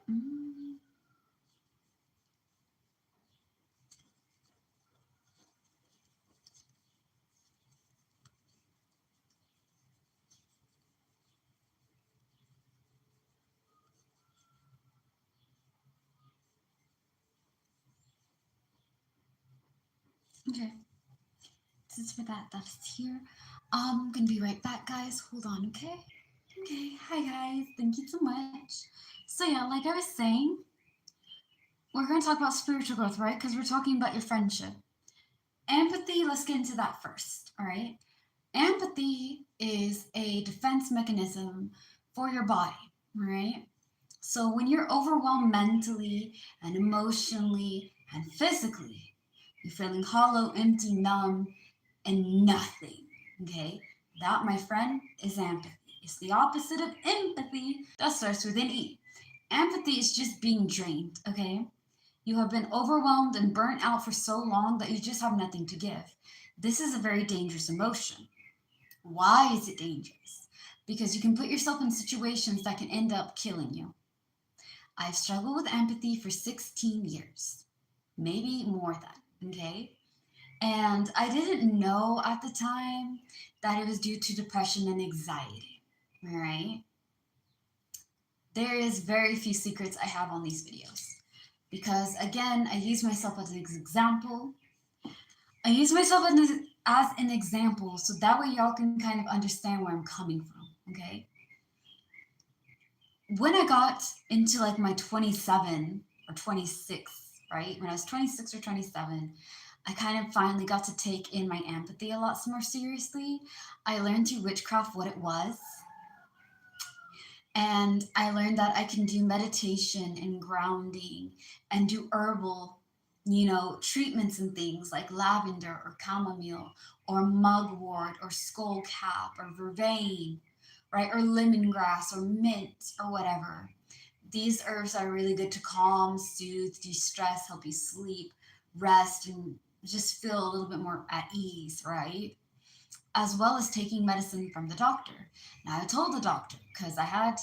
Mm. Okay. This is for that. That is here. I'm gonna be right back, guys. Hold on, okay? Okay. Hi, guys. Thank you so much. So yeah, like I was saying, we're gonna talk about spiritual growth, right? Because we're talking about your friendship. Empathy. Let's get into that first. All right. Empathy is a defense mechanism for your body, right? So when you're overwhelmed mentally and emotionally and physically, you're feeling hollow, empty, numb, and nothing. Okay? That, my friend, is empathy. It's the opposite of empathy. That starts with an E. Empathy is just being drained, okay? You have been overwhelmed and burnt out for so long that you just have nothing to give. This is a very dangerous emotion. Why is it dangerous? Because you can put yourself in situations that can end up killing you. I've struggled with empathy for 16 years, maybe more than, okay? And I didn't know at the time that it was due to depression and anxiety, right? There is very few secrets I have on these videos because, again, I use myself as an example. I use myself as an example so that way y'all can kind of understand where I'm coming from, okay? When I got into like my 27 or 26, right? When I was 26 or 27, I kind of finally got to take in my empathy a lot more seriously. I learned through witchcraft what it was. And I learned that I can do meditation and grounding and do herbal, treatments and things like lavender or chamomile or mugwort or skullcap or vervain, right? Or lemongrass or mint or whatever. These herbs are really good to calm, soothe, de-stress, help you sleep, rest, and just feel a little bit more at ease, right? As well as taking medicine from the doctor. Now I told the doctor because I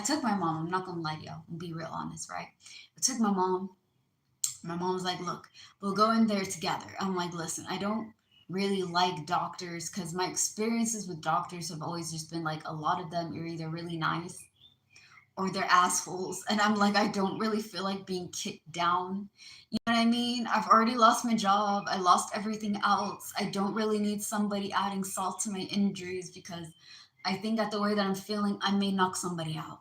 took my mom. I'm not gonna lie to y'all. I'll be real honest, right? I took my mom. My mom was like, "Look, we'll go in there together." I'm like, "Listen, I don't really like doctors because my experiences with doctors have always just been like a lot of them are either really nice or they're assholes. And I'm like, I don't really feel like being kicked down. You know what I mean? I've already lost my job. I lost everything else. I don't really need somebody adding salt to my injuries because I think that the way that I'm feeling, I may knock somebody out.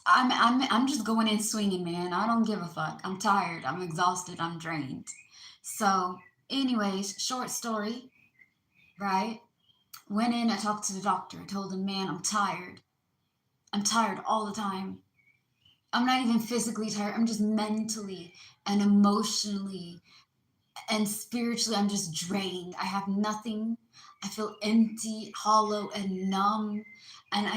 I'm just going in swinging, man. I don't give a fuck. I'm tired. I'm exhausted. I'm drained. So, anyways, short story, right? Went in, I talked to the doctor. I told him, man, I'm tired. I'm tired all the time. I'm not even physically tired. I'm just mentally and emotionally and spiritually, I'm just drained. I have nothing. I feel empty, hollow, and numb. And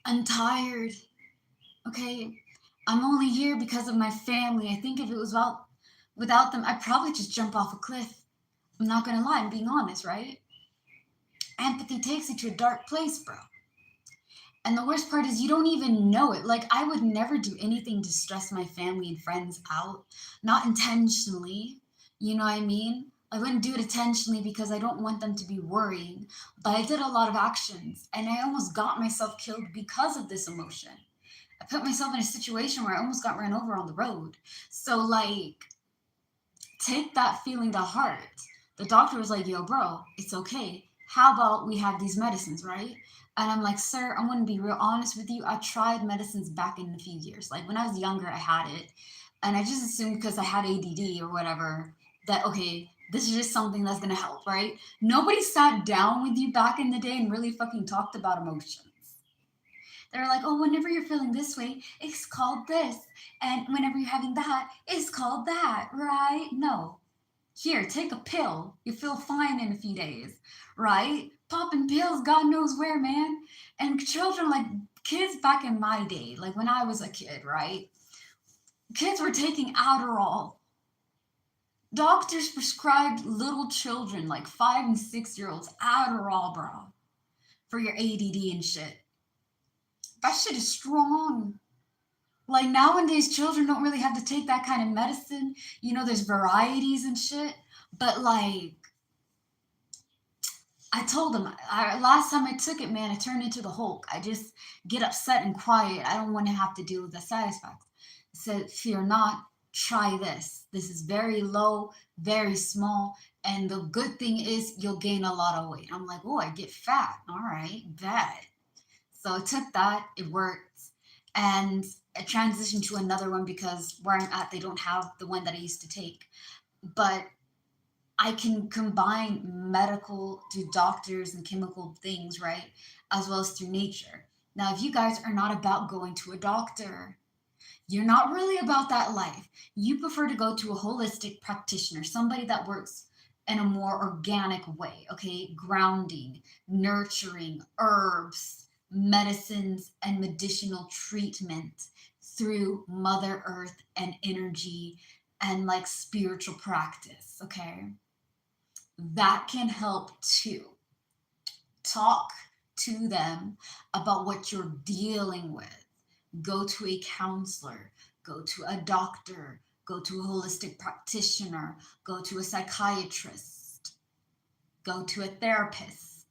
I'm tired. Okay. I'm only here because of my family. I think if it was without them, I'd probably just jump off a cliff. I'm not going to lie. I'm being honest, right? Empathy takes you to a dark place, bro. And the worst part is you don't even know it. Like, I would never do anything to stress my family and friends out, not intentionally. You know what I mean? I wouldn't do it intentionally because I don't want them to be worrying. But I did a lot of actions and I almost got myself killed because of this emotion. I put myself in a situation where I almost got ran over on the road. So, like, take that feeling to heart. The doctor was like, yo, bro, it's okay. How about we have these medicines, right? And I'm like, sir, I'm going to be real honest with you. I tried medicines back in a few years. Like when I was younger, I had it. And I just assumed because I had ADD or whatever that, okay, this is just something that's going to help, right? Nobody sat down with you back in the day and really fucking talked about emotions. They're like, oh, whenever you're feeling this way, it's called this. And whenever you're having that, it's called that, right? No. Here, take a pill. You feel fine in a few days, right? Popping pills, God knows where, man. And children, like kids back in my day, like when I was a kid, right? Kids were taking Adderall. Doctors prescribed little children, like 5 and 6-year-olds, Adderall, bro, for your ADD and shit. That shit is strong. Like nowadays, children don't really have to take that kind of medicine. You know, there's varieties and shit. But like, I told them, last time I took it, man, I turned into the Hulk. I just get upset and quiet. I don't want to have to deal with the side effects. I said, fear not. try this. This is very low, very small. And the good thing is you'll gain a lot of weight. I'm like, oh, I get fat. All right, bad. So I took that, it worked. And I transitioned to another one because where I'm at, they don't have the one that I used to take. But I can combine medical through doctors and chemical things, right? As well as through nature. Now, if you guys are not about going to a doctor, you're not really about that life. You prefer to go to a holistic practitioner, somebody that works in a more organic way, okay? Grounding, nurturing, herbs, medicines, and medicinal treatment through Mother Earth and energy and like spiritual practice, okay? That can help too. Talk to them about what you're dealing with. Go to a counselor, go to a doctor, go to a holistic practitioner, go to a psychiatrist, go to a therapist.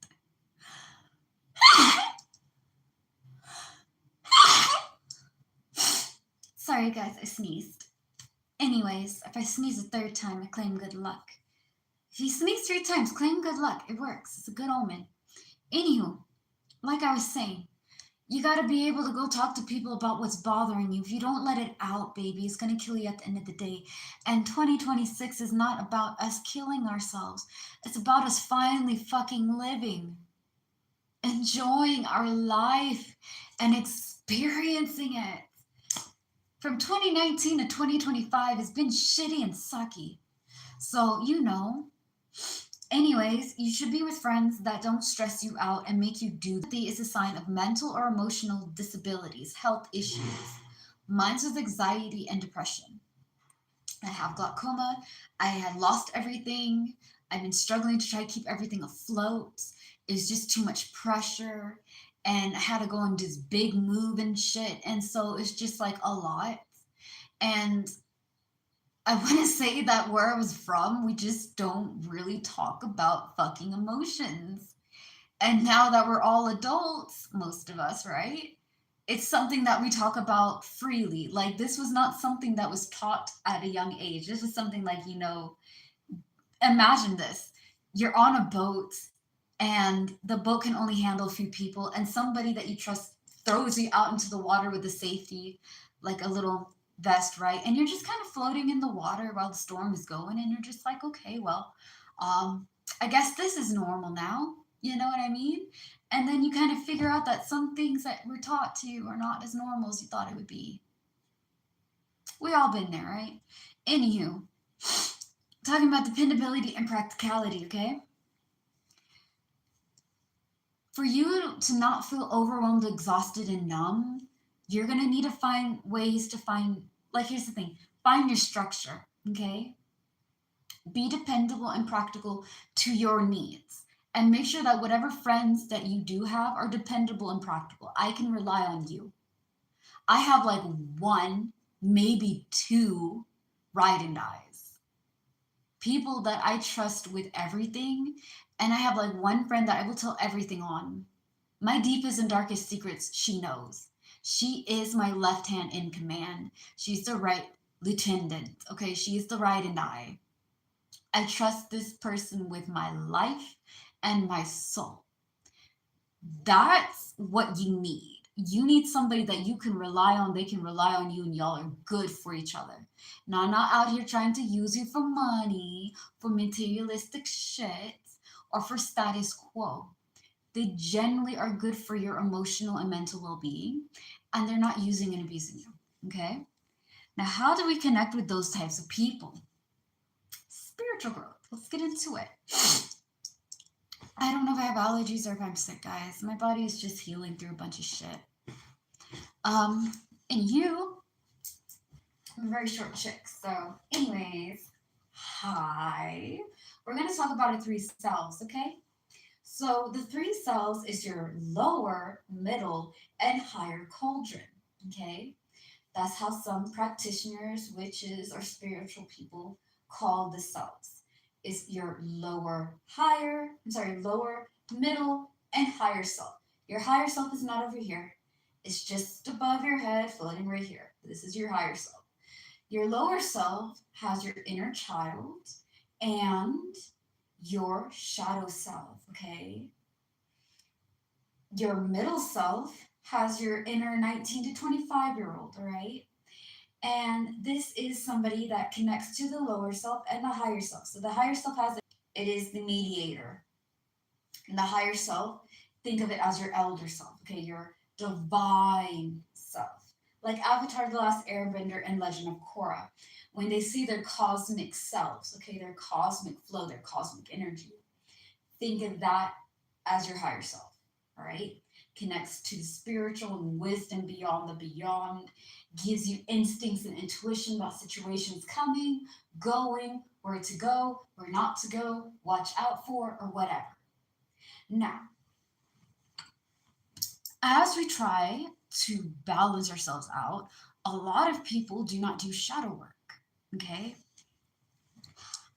Sorry, guys, I sneezed. Anyways, if I sneeze a third time, I claim good luck. If you sneeze 3 times, claim good luck. It works. It's a good omen. Anywho, like I was saying, you got to be able to go talk to people about what's bothering you. If you don't let it out, baby, it's going to kill you at the end of the day. And 2026 is not about us killing ourselves. It's about us finally fucking living, enjoying our life, and experiencing it. From 2019 to 2025 has been shitty and sucky. So, anyways, you should be with friends that don't stress you out and make you do. Empathy is a sign of mental or emotional disabilities, health issues. Mine's with anxiety and depression. I have glaucoma. I had lost everything. I've been struggling to try to keep everything afloat. It's just too much pressure. And I had to go on this big move and shit. And so it's just like a lot. And I want to say that where I was from, we just don't really talk about fucking emotions. And now that we're all adults, most of us, right? It's something that we talk about freely. Like, this was not something that was taught at a young age. This was something like, imagine this. You're on a boat and the boat can only handle a few people, and somebody that you trust throws you out into the water with a safety, like a little vest, right? And you're just kind of floating in the water while the storm is going, and you're just like, okay, well, I guess this is normal now. You know what I mean? And then you kind of figure out that some things that we're taught to are not as normal as you thought it would be. We all been there, right? Anywho, talking about dependability and practicality, okay? For you to not feel overwhelmed, exhausted, and numb, you're going to need to find ways to here's the thing, find your structure, okay? Be dependable and practical to your needs. And make sure that whatever friends that you do have are dependable and practical. I can rely on you. I have like 1, maybe 2 ride and dies. People that I trust with everything. And I have like 1 friend that I will tell everything on. My deepest and darkest secrets, she knows. She is my left hand in command. She's the right lieutenant. Okay, she's the ride and die. I trust this person with my life and my soul. That's what you need. You need somebody that you can rely on, they can rely on you, and y'all are good for each other. Now, I'm not out here trying to use you for money, for materialistic shit, or for status quo. They generally are good for your emotional and mental well-being, and they're not using and abusing you, okay? Now, how do we connect with those types of people? Spiritual growth. Let's get into it. I don't know if I have allergies or if I'm sick, guys. My body is just healing through a bunch of shit. And I'm a very short chick. So, anyways, hi. We're going to talk about the 3 cells, okay? So, the 3 cells is your lower, middle, and higher cauldron, okay? That's how some practitioners, witches, or spiritual people call the cells. Is your lower, middle, and higher self. Your higher self is not over here. It's just above your head, floating right here. This is your higher self. Your lower self has your inner child and your shadow self, okay? Your middle self has your inner 19 to 25-year-old, all right? And this is somebody that connects to the lower self and the higher self. So the higher self has it is the mediator. And the higher self, think of it as your elder self, okay? Your divine self. Like Avatar, The Last Airbender, and Legend of Korra. When they see their cosmic selves, okay, their cosmic flow, their cosmic energy, think of that as your higher self, all right? Connects to the spiritual and wisdom beyond the beyond, gives you instincts and intuition about situations coming, going, where to go, where not to go, watch out for, or whatever. Now, as we try to balance ourselves out, a lot of people do not do shadow work, okay?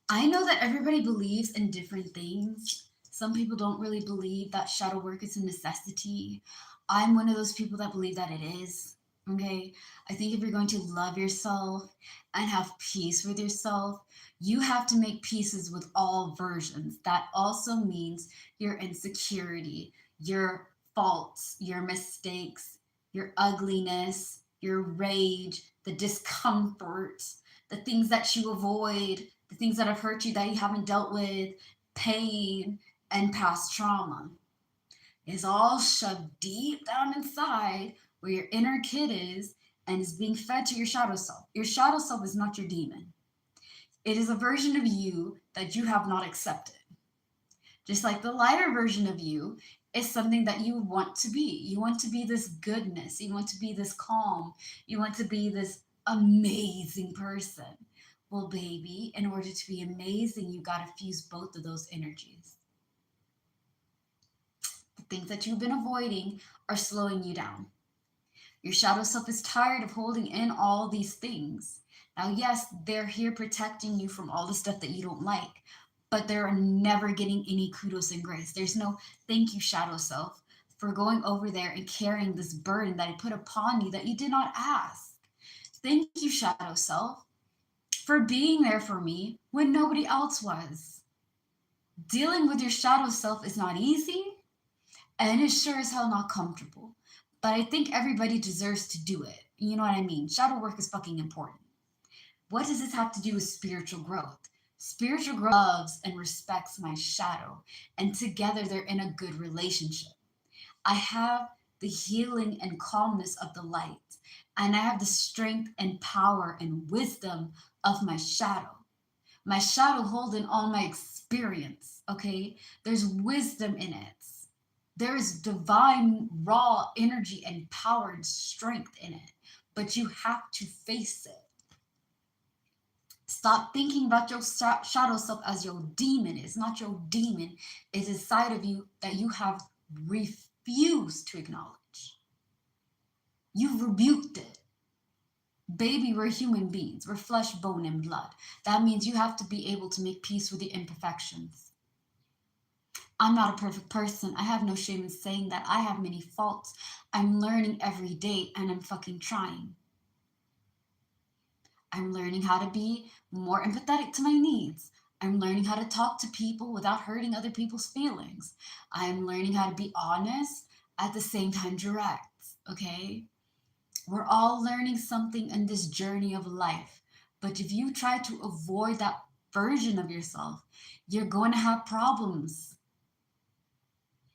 I know that everybody believes in different things. Some people don't really believe that shadow work is a necessity. I'm one of those people that believe that it is. Okay. I think if you're going to love yourself and have peace with yourself, you have to make peaces with all versions. That also means your insecurity, your faults, your mistakes, your ugliness, your rage, the discomfort, the things that you avoid, the things that have hurt you that you haven't dealt with, pain, and past trauma is all shoved deep down inside where your inner kid is and is being fed to your shadow self. Your shadow self is not your demon. It is a version of you that you have not accepted. Just like the lighter version of you is something that you want to be. You want to be this goodness. You want to be this calm. You want to be this amazing person. Well, baby, in order to be amazing, you got to fuse both of those energies. The things that you've been avoiding are slowing you down. Your shadow self is tired of holding in all these things. Now, yes, they're here protecting you from all the stuff that you don't like, but they're never getting any kudos and grace. There's no thank you, shadow self, for going over there and carrying this burden that I put upon you that you did not ask. Thank you, shadow self, for being there for me when nobody else was. Dealing with your shadow self is not easy, and it's sure as hell not comfortable. But I think everybody deserves to do it. You know what I mean? Shadow work is fucking important. What does this have to do with spiritual growth? Spiritual growth loves and respects my shadow, and together they're in a good relationship. I have the healing and calmness of the light, and I have the strength and power and wisdom of my shadow. My shadow holding all my experience, okay? There's wisdom in it. There is divine, raw energy and power and strength in it, but you have to face it. Stop thinking about your shadow self as your demon. It's not your demon, it's a side of you that you have refused to acknowledge. You've rebuked it. Baby, we're human beings. We're flesh, bone, and blood. That means you have to be able to make peace with the imperfections. I'm not a perfect person. I have no shame in saying that. I have many faults. I'm learning every day and I'm fucking trying. I'm learning how to be more empathetic to my needs. I'm learning how to talk to people without hurting other people's feelings. I'm learning how to be honest at the same time direct, okay? We're all learning something in this journey of life. But if you try to avoid that version of yourself, you're going to have problems.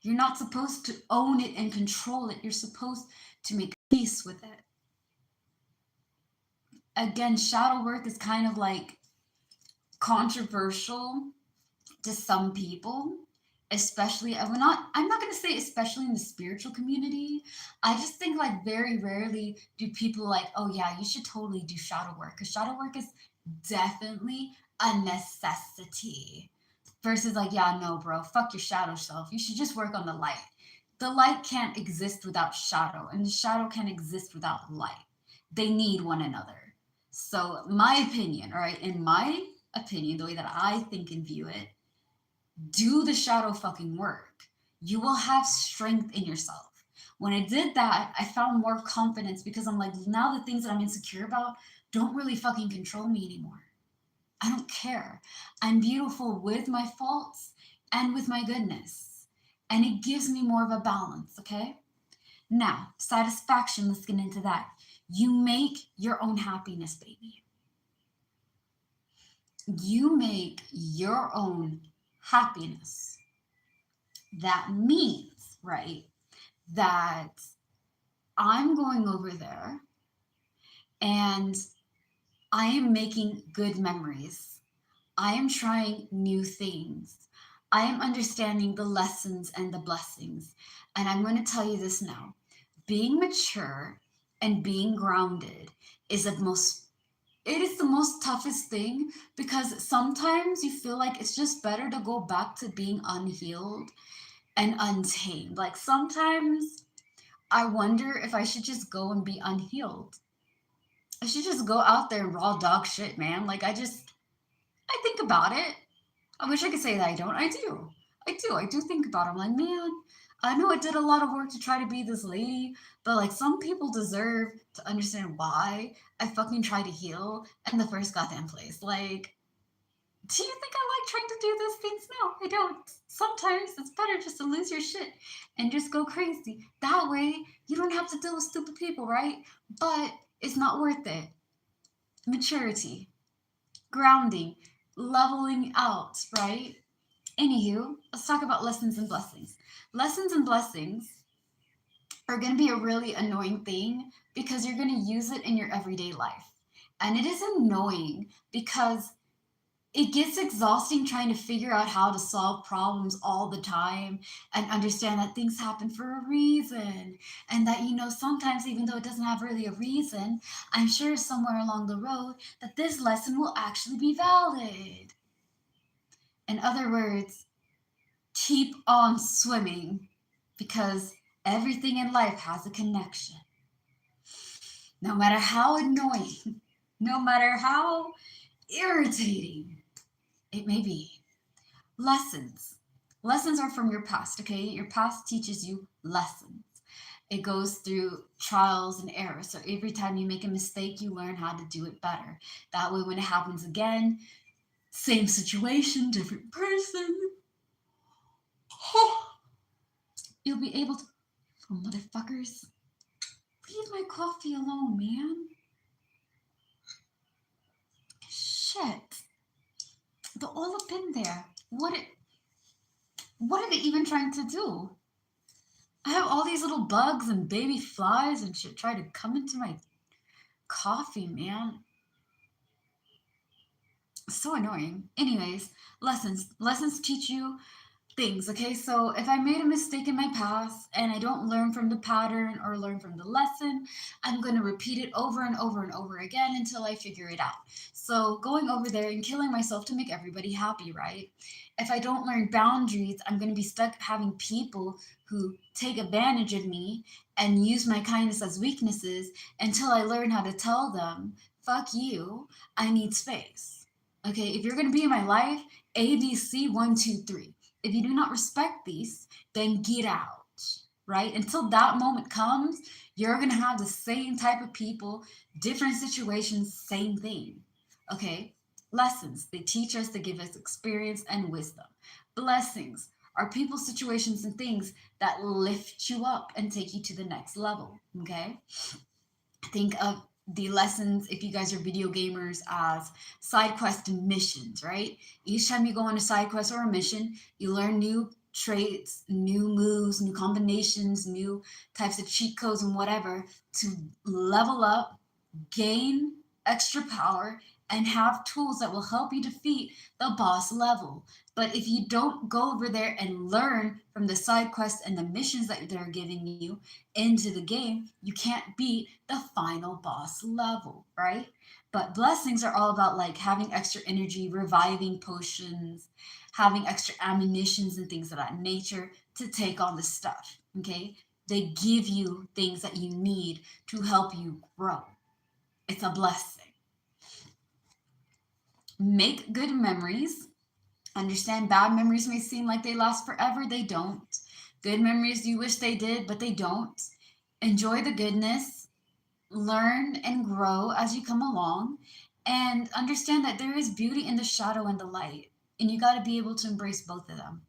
You're not supposed to own it and control it. You're supposed to make peace with it. Again, shadow work is kind of like controversial to some people, especially I'm not going to say especially in the spiritual community. I just think like very rarely do people like, oh yeah, you should totally do shadow work, because shadow work is definitely a necessity versus like, yeah, no bro, fuck your shadow self, you should just work on the light. The light can't exist without shadow, and the shadow can't exist without light. They need one another. So my opinion, all right, in my opinion, the way that I think and view it, do the shadow fucking work. You will have strength in yourself. When I did that, I found more confidence because I'm like, now the things that I'm insecure about, don't really fucking control me anymore. I don't care. I'm beautiful with my faults and with my goodness. And it gives me more of a balance, okay? Now, satisfaction, let's get into that. You make your own happiness, baby. You make your own happiness. That means, right, that I'm going over there and I am making good memories. I am trying new things. I am understanding the lessons and the blessings. And I'm going to tell you this now. Being mature and being grounded is the most toughest thing, because sometimes you feel like it's just better to go back to being unhealed and untamed. Like sometimes I wonder if I should just go and be unhealed. I should just go out there and raw dog shit, man. I think about it. I wish I could say that I don't. I do. I do. I do think about it. I'm like, man, I know I did a lot of work to try to be this lady, but like some people deserve to understand why I fucking try to heal in the first goddamn place. Like, do you think I like trying to do those things? No, I don't. Sometimes it's better just to lose your shit and just go crazy. That way, you don't have to deal with stupid people, right? But it's not worth it. Maturity, grounding, leveling out, right? Anywho, let's talk about lessons and blessings. Lessons and blessings are going to be a really annoying thing because you're going to use it in your everyday life. And it is annoying because it gets exhausting trying to figure out how to solve problems all the time and understand that things happen for a reason. And that, sometimes even though it doesn't have really a reason, I'm sure somewhere along the road that this lesson will actually be valid. In other words, keep on swimming because everything in life has a connection. No matter how annoying, no matter how irritating it may be. Lessons. Lessons are from your past, okay? Your past teaches you lessons. It goes through trials and errors. So every time you make a mistake, you learn how to do it better. That way, when it happens again, same situation, different person, you'll be able to. Oh, motherfuckers. Leave my coffee alone, man. Shit. They're all up in there. What are they even trying to do? I have all these little bugs and baby flies and shit try to come into my coffee, man. So annoying. Anyways, lessons. Lessons teach you things, okay? So if I made a mistake in my past and I don't learn from the pattern or learn from the lesson, I'm going to repeat it over and over and over again until I figure it out. So going over there and killing myself to make everybody happy, right? If I don't learn boundaries, I'm going to be stuck having people who take advantage of me and use my kindness as weaknesses until I learn how to tell them, fuck you, I need space. Okay, if you're going to be in my life, ABC 1, 2, 3. If you do not respect these, then get out, right? Until that moment comes, you're going to have the same type of people, different situations, same thing, okay? Lessons, they teach us, they give us experience and wisdom. Blessings are people, situations, and things that lift you up and take you to the next level, okay? Think of the lessons, if you guys are video gamers, as side quests and missions, right? Each time you go on a side quest or a mission, you learn new traits, new moves, new combinations, new types of cheat codes and whatever to level up, gain extra power, and have tools that will help you defeat the boss level. But if you don't go over there and learn from the side quests and the missions that they're giving you into the game, you can't beat the final boss level, right? But blessings are all about like having extra energy, reviving potions, having extra ammunitions and things of that nature to take on the stuff, okay? They give you things that you need to help you grow. It's a blessing. Make good memories. Understand bad memories may seem like they last forever. They don't. Good memories you wish they did, but they don't. Enjoy the goodness. learn and grow as you come along, and understand that there is beauty in the shadow and the light. And you got to be able to embrace both of them.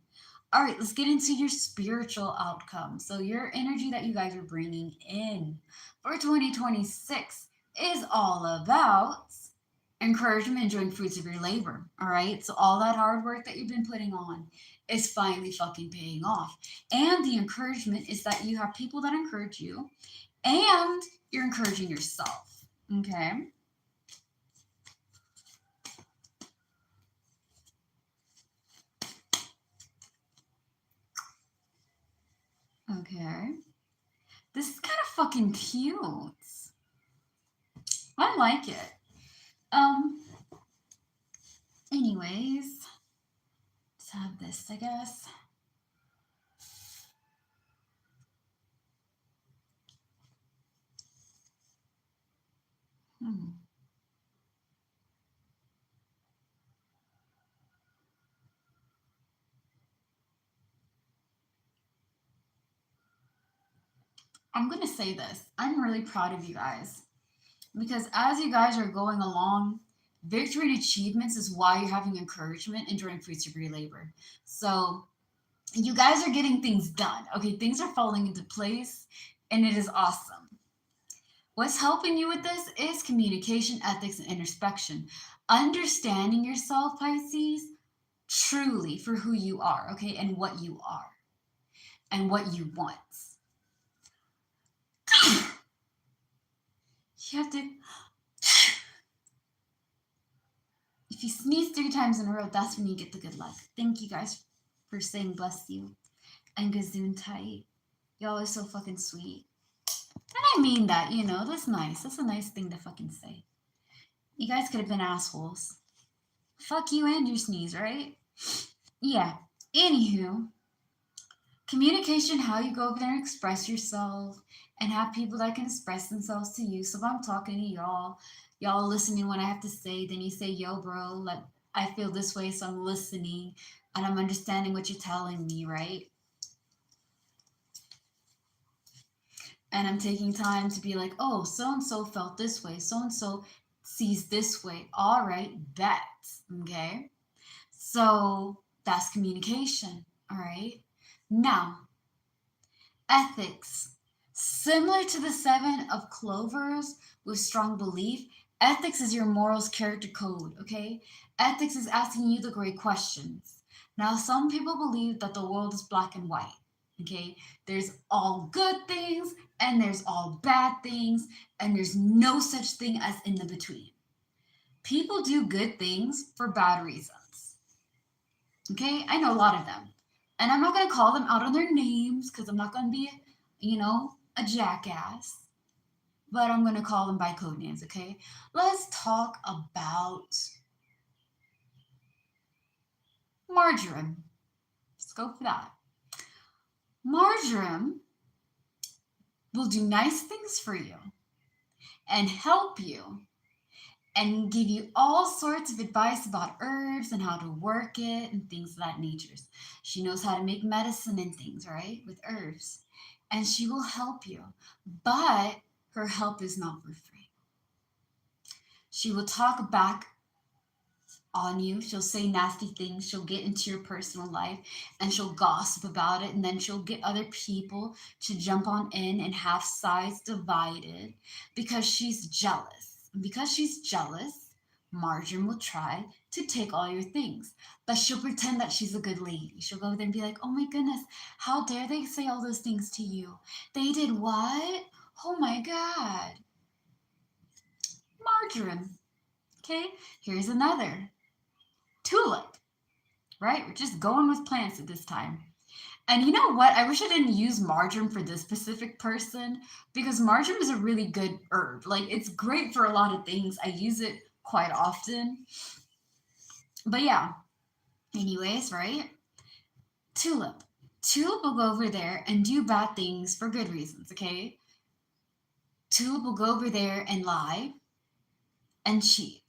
All right, let's get into your spiritual outcome. So, your energy that you guys are bringing in for 2026 is all about encouragement, enjoying fruits of your labor. All right, so all that hard work that you've been putting on is finally fucking paying off. And the encouragement is that you have people that encourage you and you're encouraging yourself. Okay. Okay. This is kind of fucking cute. I like it. Um, anyways, let's have this, I guess. Hmm. I'm going to say this. I'm really proud of you guys because as you guys are going along, victory and achievements is why you're having encouragement and enjoying fruits of your labor. So you guys are getting things done. Okay, things are falling into place and it is awesome. What's helping you with this is communication, ethics, and introspection. Understanding yourself, Pisces, truly for who you are, okay, and what you are and what you want. You have to, if you sneeze 3 times in a row, that's when you get the good luck. Thank you guys for saying bless you and gazoon tight. Y'all are so fucking sweet. And I mean that, that's nice. That's a nice thing to fucking say. You guys could have been assholes. Fuck you and your sneeze, right? Yeah. Anywho, communication, how you go over there and express yourself and have people that can express themselves to you. So if I'm talking to y'all listening when I have to say, then you say, yo, bro, like I feel this way, so I'm listening and I'm understanding what you're telling me, right? And I'm taking time to be like, oh, so and so felt this way, so and so sees this way. All right, bet. Okay. So that's communication. All right. Now, ethics. Similar to the 7 of clovers with strong belief, ethics is your morals character code, okay? Ethics is asking you the great questions. Now, some people believe that the world is black and white, okay? There's all good things and there's all bad things, and there's no such thing as in the between. People do good things for bad reasons, okay? I know a lot of them. And I'm not going to call them out on their names because I'm not going to be, a jackass. But I'm going to call them by code names, okay? Let's talk about marjoram. Let's go for that. Marjoram will do nice things for you and help you and give you all sorts of advice about herbs and how to work it and things of that nature. She knows how to make medicine and things, right? With herbs. And she will help you. But her help is not for free. She will talk back on you. She'll say nasty things. She'll get into your personal life and she'll gossip about it. And then she'll get other people to jump on in and have sides divided because she's jealous. And because she's jealous, Marjoram will try to take all your things. But she'll pretend that she's a good lady. She'll go there and be like, oh my goodness, how dare they say all those things to you? They did what? Oh my God. Marjoram. Okay, here's another. Tulip, right? We're just going with plants at this time. And you know what? I wish I didn't use marjoram for this specific person because marjoram is a really good herb. Like, it's great for a lot of things. I use it quite often. But yeah, anyways, right? Tulip. Tulip will go over there and do bad things for good reasons, okay? Tulip will go over there and lie and cheat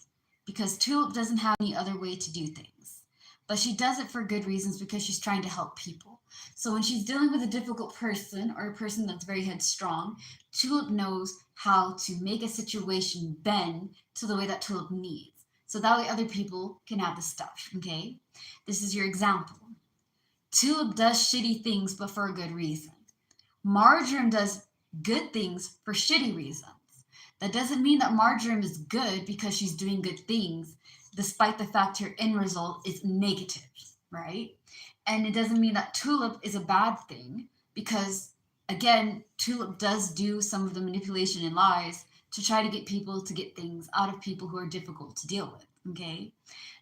because Tulip doesn't have any other way to do things. But she does it for good reasons because she's trying to help people. So when she's dealing with a difficult person or a person that's very headstrong, Tulip knows how to make a situation bend to the way that Tulip needs. So that way other people can have the stuff, okay? This is your example. Tulip does shitty things, but for a good reason. Marjoram does good things for shitty reasons. That doesn't mean that Marjoram is good because she's doing good things, despite the fact her end result is negative, right? And it doesn't mean that Tulip is a bad thing because, again, Tulip does do some of the manipulation and lies to try to get people to get things out of people who are difficult to deal with, okay?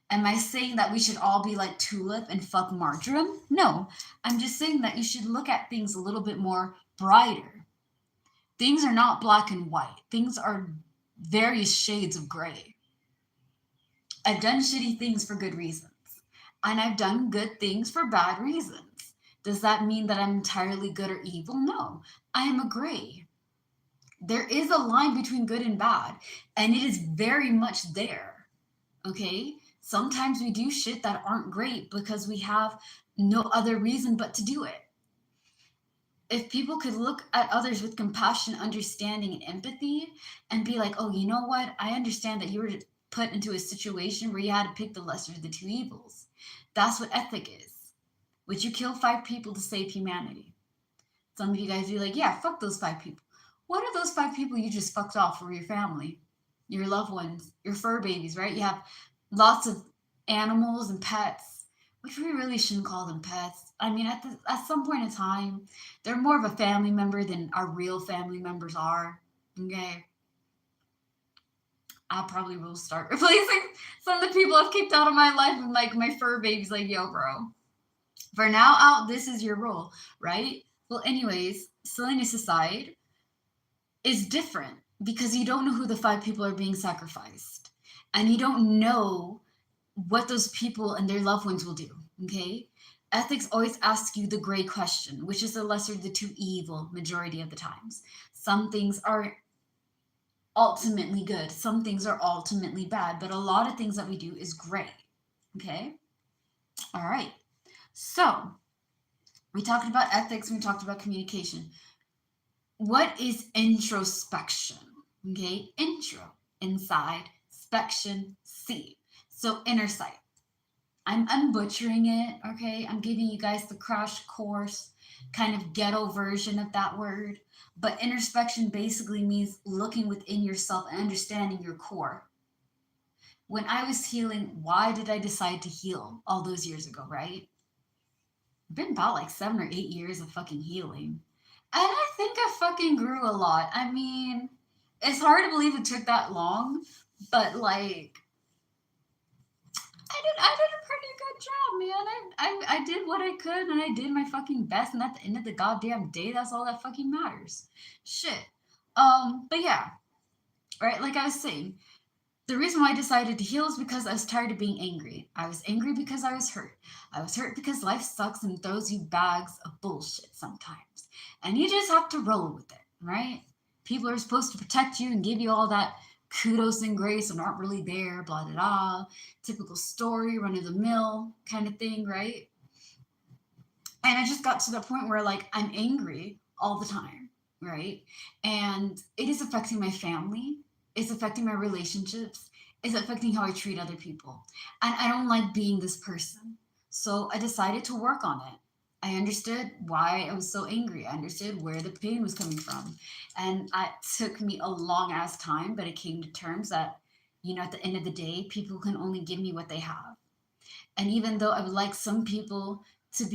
Am I saying that we should all be like Tulip and fuck Marjoram? No. I'm just saying that you should look at things a little bit more brighter. Things are not black and white. Things are various shades of gray. I've done shitty things for good reasons. And I've done good things for bad reasons. Does that mean that I'm entirely good or evil? No. I am a gray. There is a line between good and bad, and it is very much there. Okay? Sometimes we do shit that aren't great because we have no other reason but to do it. If people could look at others with compassion, understanding, and empathy and be like, oh, you know what? I understand that you were put into a situation where you had to pick the lesser of the two evils. That's what ethic is. Would you kill 5 people to save humanity? Some of you guys be like, yeah, fuck those 5 people. What are those 5 people you just fucked off for your family, your loved ones, your fur babies, right? You have lots of animals and pets, which we really shouldn't call them pets. I mean, at some point in time, they're more of a family member than our real family members are. Okay. I probably will start replacing some of the people I've kicked out of my life with like my fur babies. Like, yo, bro. For now out, this is your role, right? Well, anyways, silliness aside, is different because you don't know who the 5 people are being sacrificed. And you don't know what those people and their loved ones will do, okay? Ethics always asks you the gray question, which is the lesser of the two evil majority of the times. Some things are ultimately good, some things are ultimately bad, but a lot of things that we do is gray, okay? All right. So, we talked about ethics, we talked about communication. What is introspection? Okay, intro, inside, spection, see. So inner sight. I'm unbutchering it, okay? I'm giving you guys the crash course kind of ghetto version of that word. But introspection basically means looking within yourself and understanding your core. When I was healing, why did I decide to heal all those years ago, right? Been about like 7 or 8 years of fucking healing. And I think I fucking grew a lot. I mean, it's hard to believe it took that long, but like I did a pretty good job, man. I did what I could and I did my fucking best, and at the end of the goddamn day, that's all that fucking matters. Shit. But yeah, right, like I was saying, the reason why I decided to heal is because I was tired of being angry. I was angry because I was hurt. I was hurt because life sucks and throws you bags of bullshit sometimes. And you just have to roll with it, right? People are supposed to protect you and give you all that kudos and grace and aren't really there, blah, blah, blah. Typical story, run of the mill kind of thing, right? And I just got to the point where like I'm angry all the time, right? And it is affecting my family. It's affecting my relationships. It's affecting how I treat other people. And I don't like being this person. So I decided to work on it. I understood why I was so angry. I understood where the pain was coming from. And it took me a long ass time, but I came to terms that, you know, at the end of the day, people can only give me what they have. And even though I would like some people